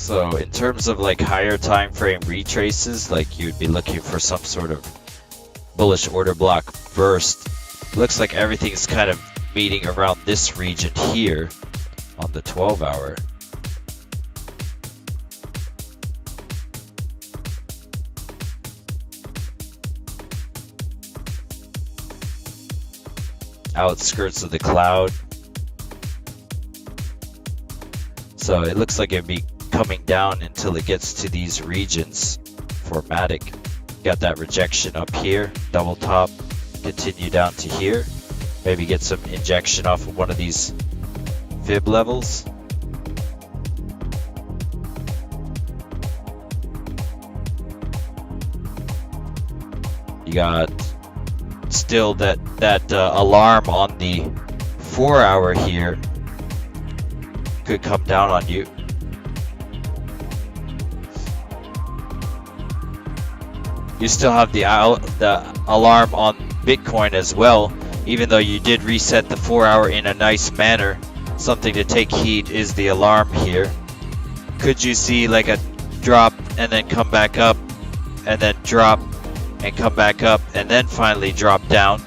So in terms of like higher time frame retraces, like you'd be looking for some sort of bullish order block burst. Looks like everything's kind of meeting around this region here on the 12-hour. Outskirts of the cloud. So it looks like it'd be coming down until it gets to these regions for Matic. Got that rejection up here, double top, continue down to here. Maybe get some injection off of one of these fib levels. You got still that alarm on the 4-hour here could come down on you. You still have the alarm on Bitcoin as well, even though you did reset the 4-hour in a nice manner. Something to take heed is the alarm here. Could you see like a drop and then come back up, and then drop and come back up, and then finally drop down?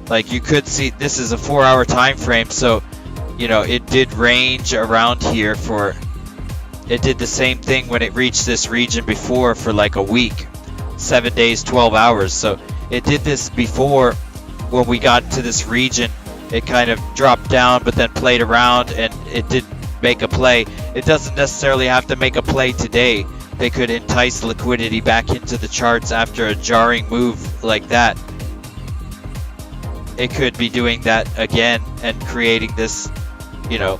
Like you could see this is a 4-hour time frame, so you know it did range around here for. It did the same thing when it reached this region before for like a week, 7 days, 12 hours. So it did this before. When we got to this region, it kind of dropped down, but then played around, and it did make a play. It doesn't necessarily have to make a play today. They could entice liquidity back into the charts after a jarring move like that. It could be doing that again and creating this, you know,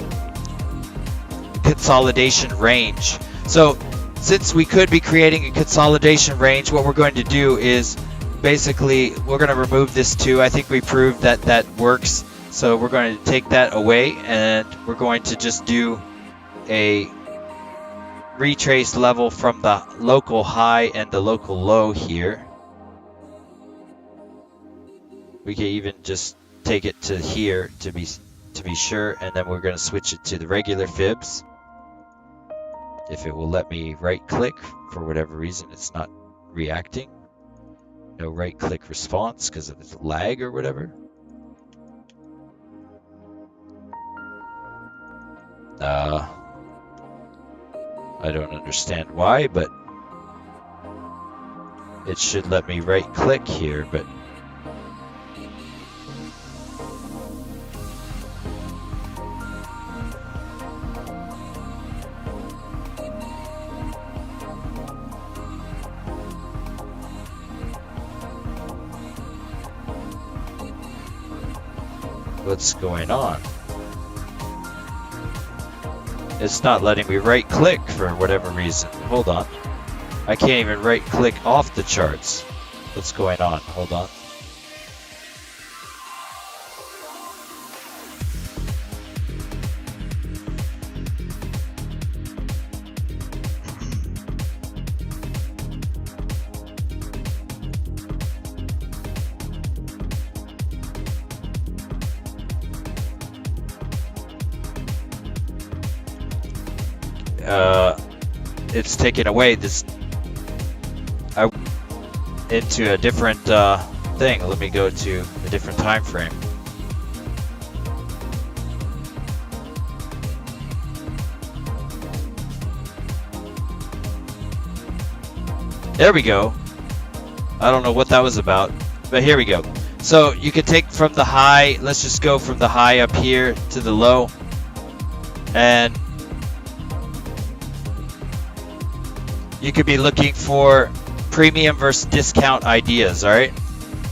consolidation range. So since we could be creating a consolidation range, what we're going to do is basically we're going to remove this too. I think we proved that that works. So we're going to take that away, and we're going to just do a retrace level from the local high and the local low here. We can even just take it to here to be sure, and then we're going to switch it to the regular fibs. If it will let me right click, for whatever reason it's not reacting. No right click response because of its lag or whatever. I don't understand why, but it should let me right click here, but what's going on? It's not letting me right click for whatever reason. Hold on. I can't even right click off the charts. What's going on? Hold on. It's taken away this into a different thing. Let me go to a different time frame. There we go. I don't know what that was about, but here we go. So you can take from the high, let's just go from the high up here to the low, and you could be looking for premium versus discount ideas, all right?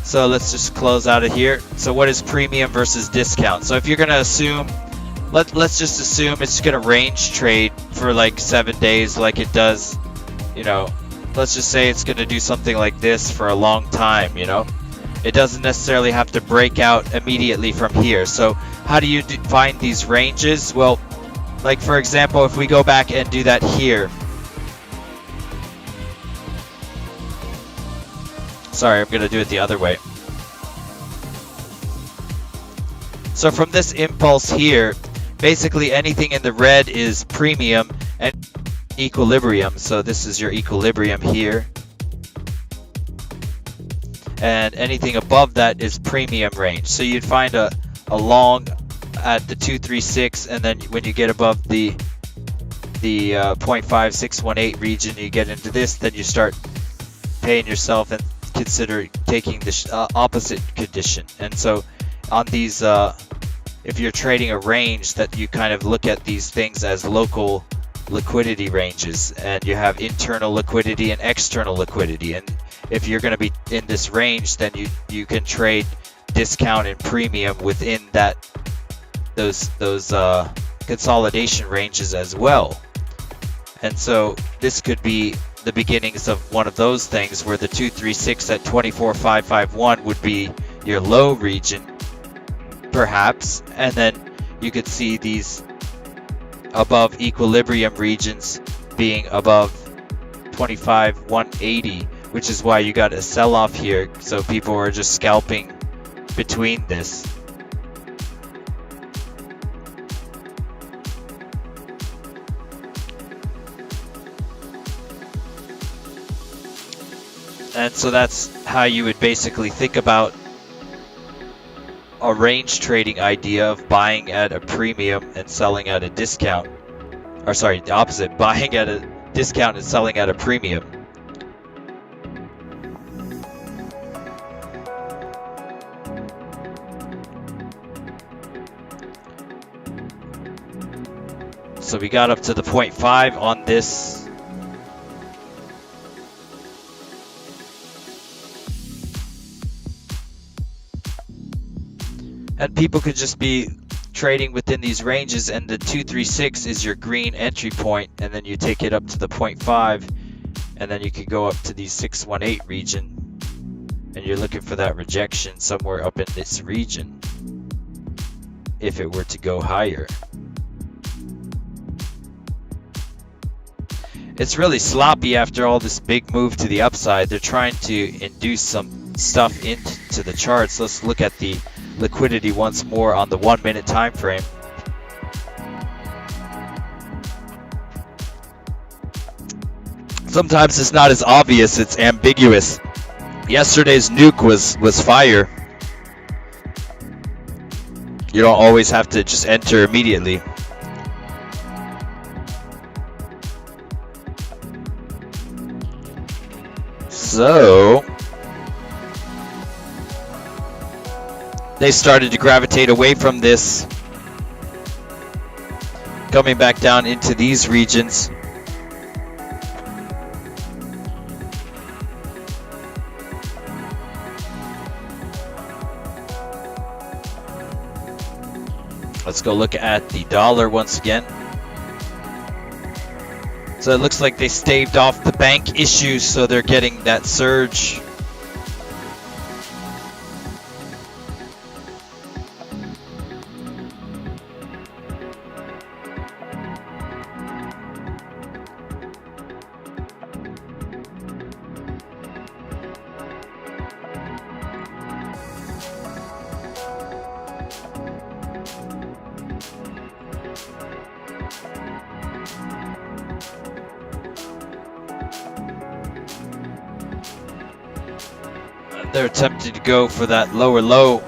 So let's just close out of here. So what is premium versus discount? So if you're gonna assume, let's just assume it's gonna range trade for like 7 days like it does, you know, let's just say it's gonna do something like this for a long time, you know? It doesn't necessarily have to break out immediately from here. So how do you find these ranges? Well, like for example, if we go back and do that here, sorry, I'm going to do it the other way. So from this impulse here, basically anything in the red is premium, and equilibrium. So this is your equilibrium here. And anything above that is premium range. So you'd find a long at the 236, and then when you get above the 0.5618 region, you get into this, then you start paying yourself and consider taking the opposite condition. And so on these, if you're trading a range, that you kind of look at these things as local liquidity ranges, and you have internal liquidity and external liquidity. And if you're going to be in this range, then you can trade discount and premium within those consolidation ranges as well. And so this could be the beginnings of one of those things, where the 236 at 24,551 would be your low region, perhaps, and then you could see these above equilibrium regions being above 25,180, which is why you got a sell-off here. So people are just scalping between this. And so that's how you would basically think about a range trading idea of buying at a premium and selling at a discount. Or sorry, the opposite, buying at a discount and selling at a premium. So we got up to the 0.5 on this. And people could just be trading within these ranges, and the 236 is your green entry point, and then you take it up to the 0.5, and then you could go up to the 618 region, and you're looking for that rejection somewhere up in this region if it were to go higher. It's really sloppy after all this big move to the upside. They're trying to induce some stuff into the charts. Let's look at the liquidity once more on the 1 minute time frame. Sometimes it's not as obvious, it's ambiguous. Yesterday's nuke was fire. You don't always have to just enter immediately. So they started to gravitate away from this, coming back down into these regions. Let's go look at the dollar once again. So it looks like they staved off the bank issues, so they're getting that surge. They're attempting to go for that lower low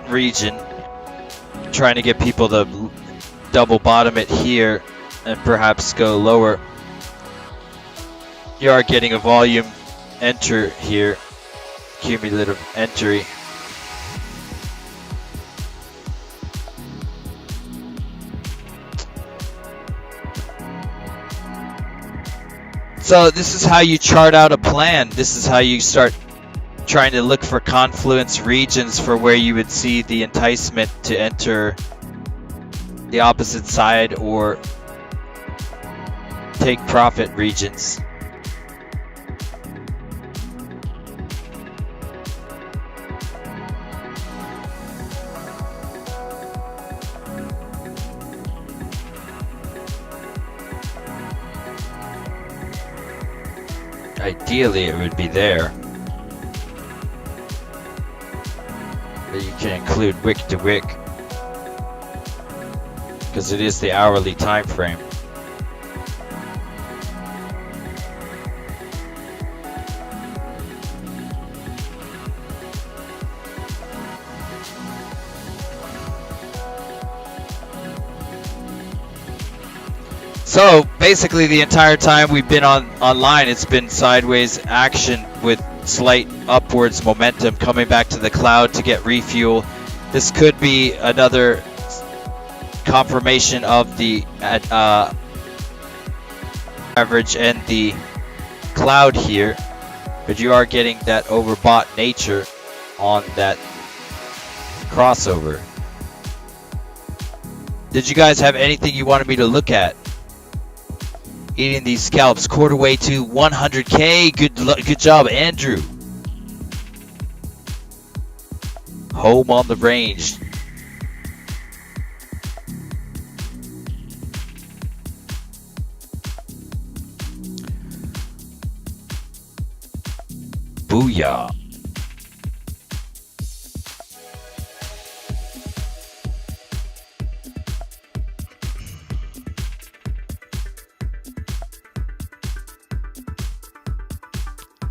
region, trying to get people to double bottom it here and perhaps go lower. You are getting a volume enter here, cumulative entry. So this is how you chart out a plan. This is how you start trying to look for confluence regions for where you would see the enticement to enter the opposite side or take profit regions. Ideally it would be there. But you can include wick to wick because it is the hourly time frame. So basically the entire time we've been online, it's been sideways action with slight upwards momentum coming back to the cloud to get refuel. This could be another confirmation of the average and the cloud here, but you are getting that overbought nature on that crossover. Did you guys have anything you wanted me to look at? Eating these scalps, quarter way to 100K. Good job, Andrew. Home on the range. Booyah.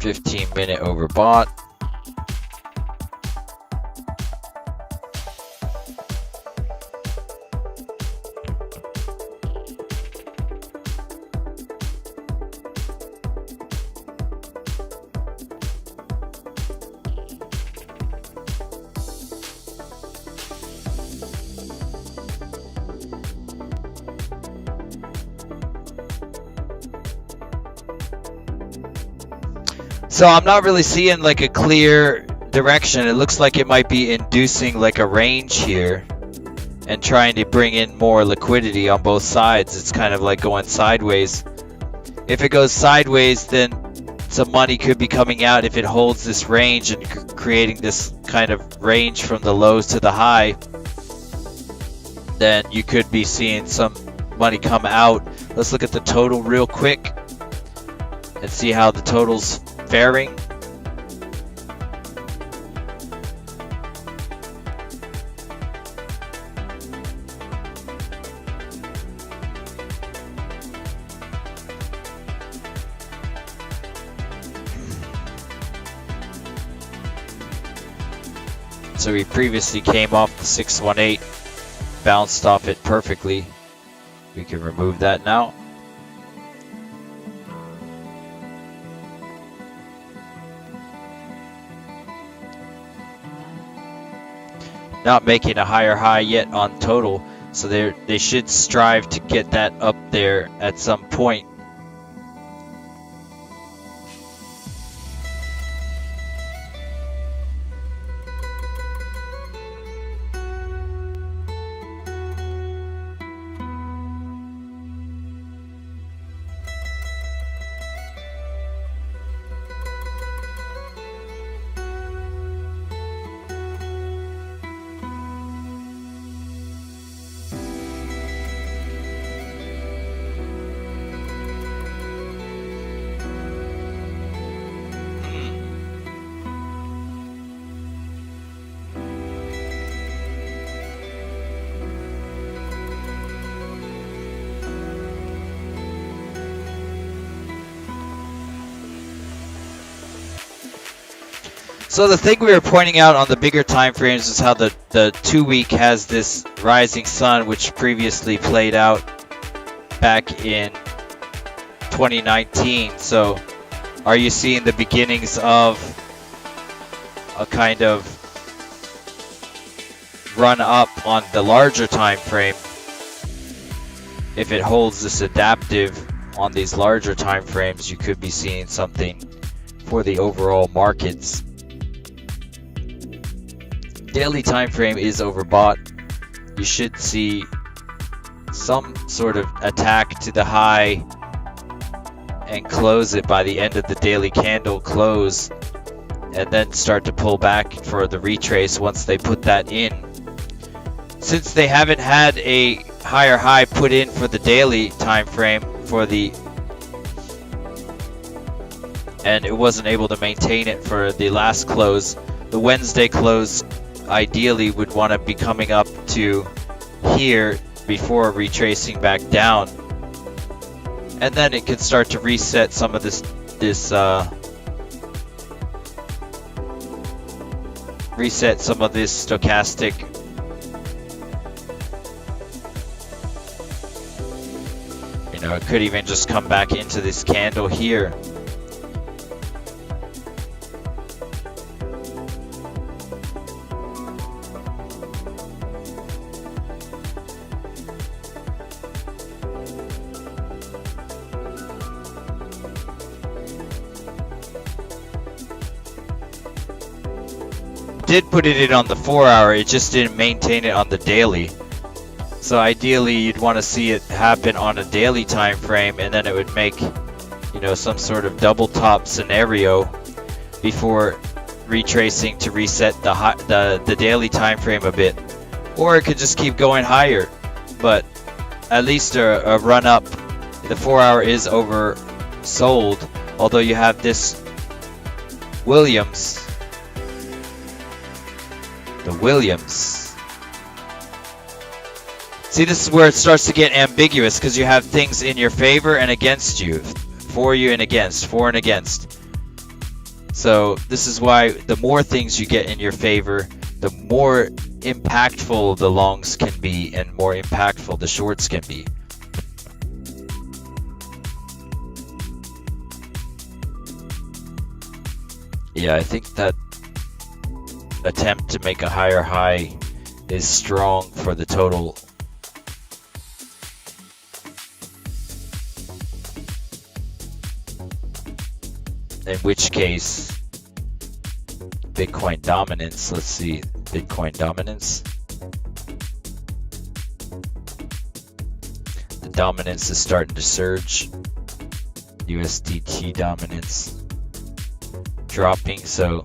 $15-minute overbought. So I'm not really seeing like a clear direction. It looks like it might be inducing like a range here and trying to bring in more liquidity on both sides. It's kind of like going sideways. If it goes sideways, then some money could be coming out if it holds this range and creating this kind of range from the lows to the high. Then you could be seeing some money come out. Let's look at the total real quick and see how the total's faring. So we previously came off the 618, bounced off it perfectly. We can remove that now. Not making a higher high yet on total, so they should strive to get that up there at some point. So the thing we were pointing out on the bigger time frames is how the 2-week has this rising sun, which previously played out back in 2019. So are you seeing the beginnings of a kind of run up on the larger time frame? If it holds this adaptive on these larger time frames, you could be seeing something for the overall markets. Daily time frame is overbought. You should see some sort of attack to the high and close it by the end of the daily candle close, and then start to pull back for the retrace once they put that in. Since they haven't had a higher high put in for the daily time frame and it wasn't able to maintain it for the last close, the Wednesday close ideally would want to be coming up to here before retracing back down, and then it could start to reset some of this stochastic know, it could even just come back into this candle here. Did put it in on the 4-hour, it just didn't maintain it on the daily. So ideally you'd want to see it happen on a daily time frame, and then it would make, you know, some sort of double top scenario before retracing to reset the daily time frame a bit. Or it could just keep going higher, but at least a run up. The 4-hour is oversold, although you have this Williams. The Williams. See, this is where it starts to get ambiguous, because you have things in your favor and against you. For you and against. For and against. So this is why the more things you get in your favor, the more impactful the longs can be and more impactful the shorts can be. Yeah, I think that attempt to make a higher high is strong for the total. In which case, Bitcoin dominance, let's see, Bitcoin dominance. The dominance is starting to surge. USDT dominance dropping, so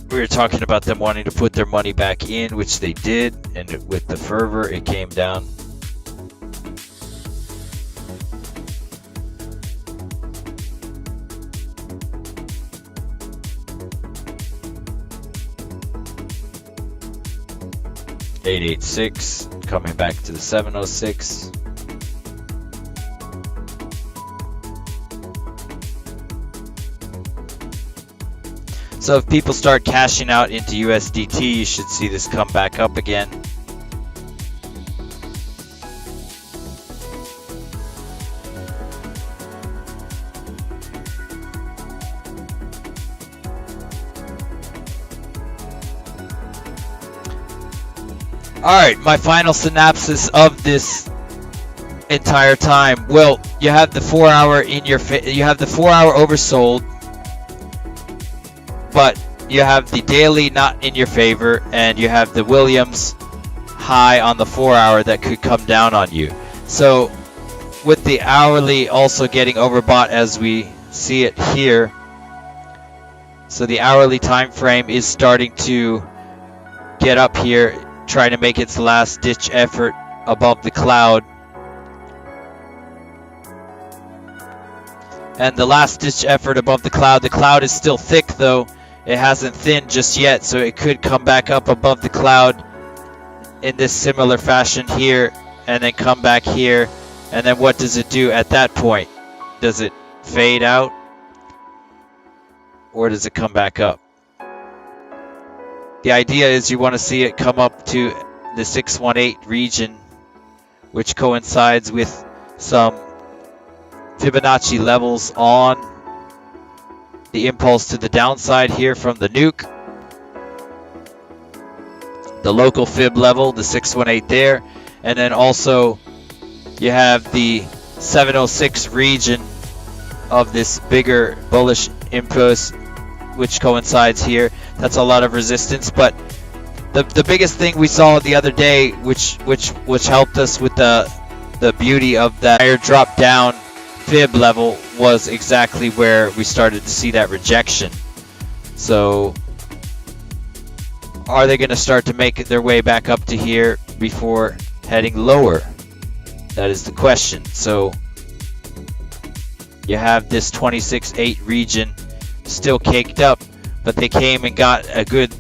we were talking about them wanting to put their money back in, which they did, and with the fervor, it came down. $886 coming back to the 706. So if people start cashing out into USDT, you should see this come back up again. Alright, my final synopsis of this entire time. Well, you have the 4-hour in your you have the 4-hour oversold, but you have the daily not in your favor, and you have the Williams high on the 4-hour that could come down on you. So with the hourly also getting overbought as we see it here, so the hourly time frame is starting to get up here, trying to make its last ditch effort above the cloud. And the last ditch effort above the cloud is still thick though. It hasn't thinned just yet, so it could come back up above the cloud in this similar fashion here, and then come back here. And then what does it do at that point? Does it fade out, or does it come back up? The idea is you want to see it come up to the 618 region, which coincides with some Fibonacci levels on the impulse to the downside here from the nuke. The local fib level, the 618 there, and then also you have the 706 region of this bigger bullish impulse, which coincides here. That's a lot of resistance, but the biggest thing we saw the other day, which helped us with the beauty of that higher drop down fib level, was exactly where we started to see that rejection. So are they going to start to make their way back up to here before heading lower? That is the question. So you have this 26.8 region still caked up, but they came and got a good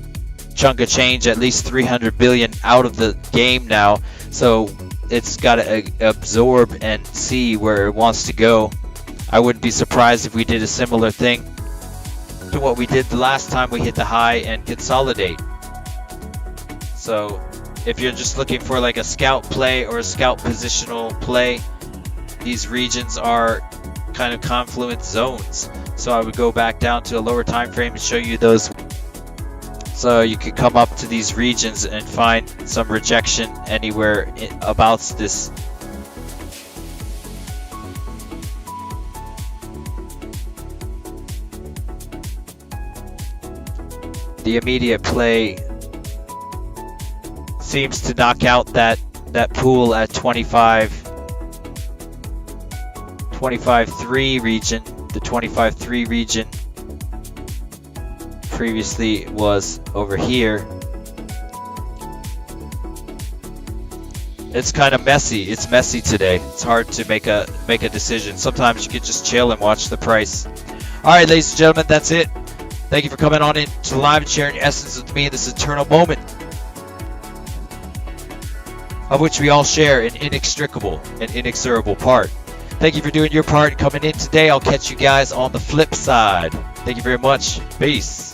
chunk of change, at least 300 billion out of the game now. So it's got to absorb and see where it wants to go. I wouldn't be surprised if we did a similar thing to what we did the last time we hit the high and consolidate. So if you're just looking for like a scalp play or a scalp positional play, these regions are kind of confluent zones. So I would go back down to a lower time frame and show you those. So you could come up to these regions and find some rejection anywhere about this. The immediate play seems to knock out that pool at 25.3 region. The 25.3 region previously was over here. It's kind of messy. It's messy today. It's hard to make a decision. Sometimes you could just chill and watch the price. All right, ladies and gentlemen, that's it. Thank you for coming on in to the live and sharing your essence with me in this eternal moment, of which we all share an inextricable and inexorable part. Thank you for doing your part and coming in today. I'll catch you guys on the flip side. Thank you very much. Peace.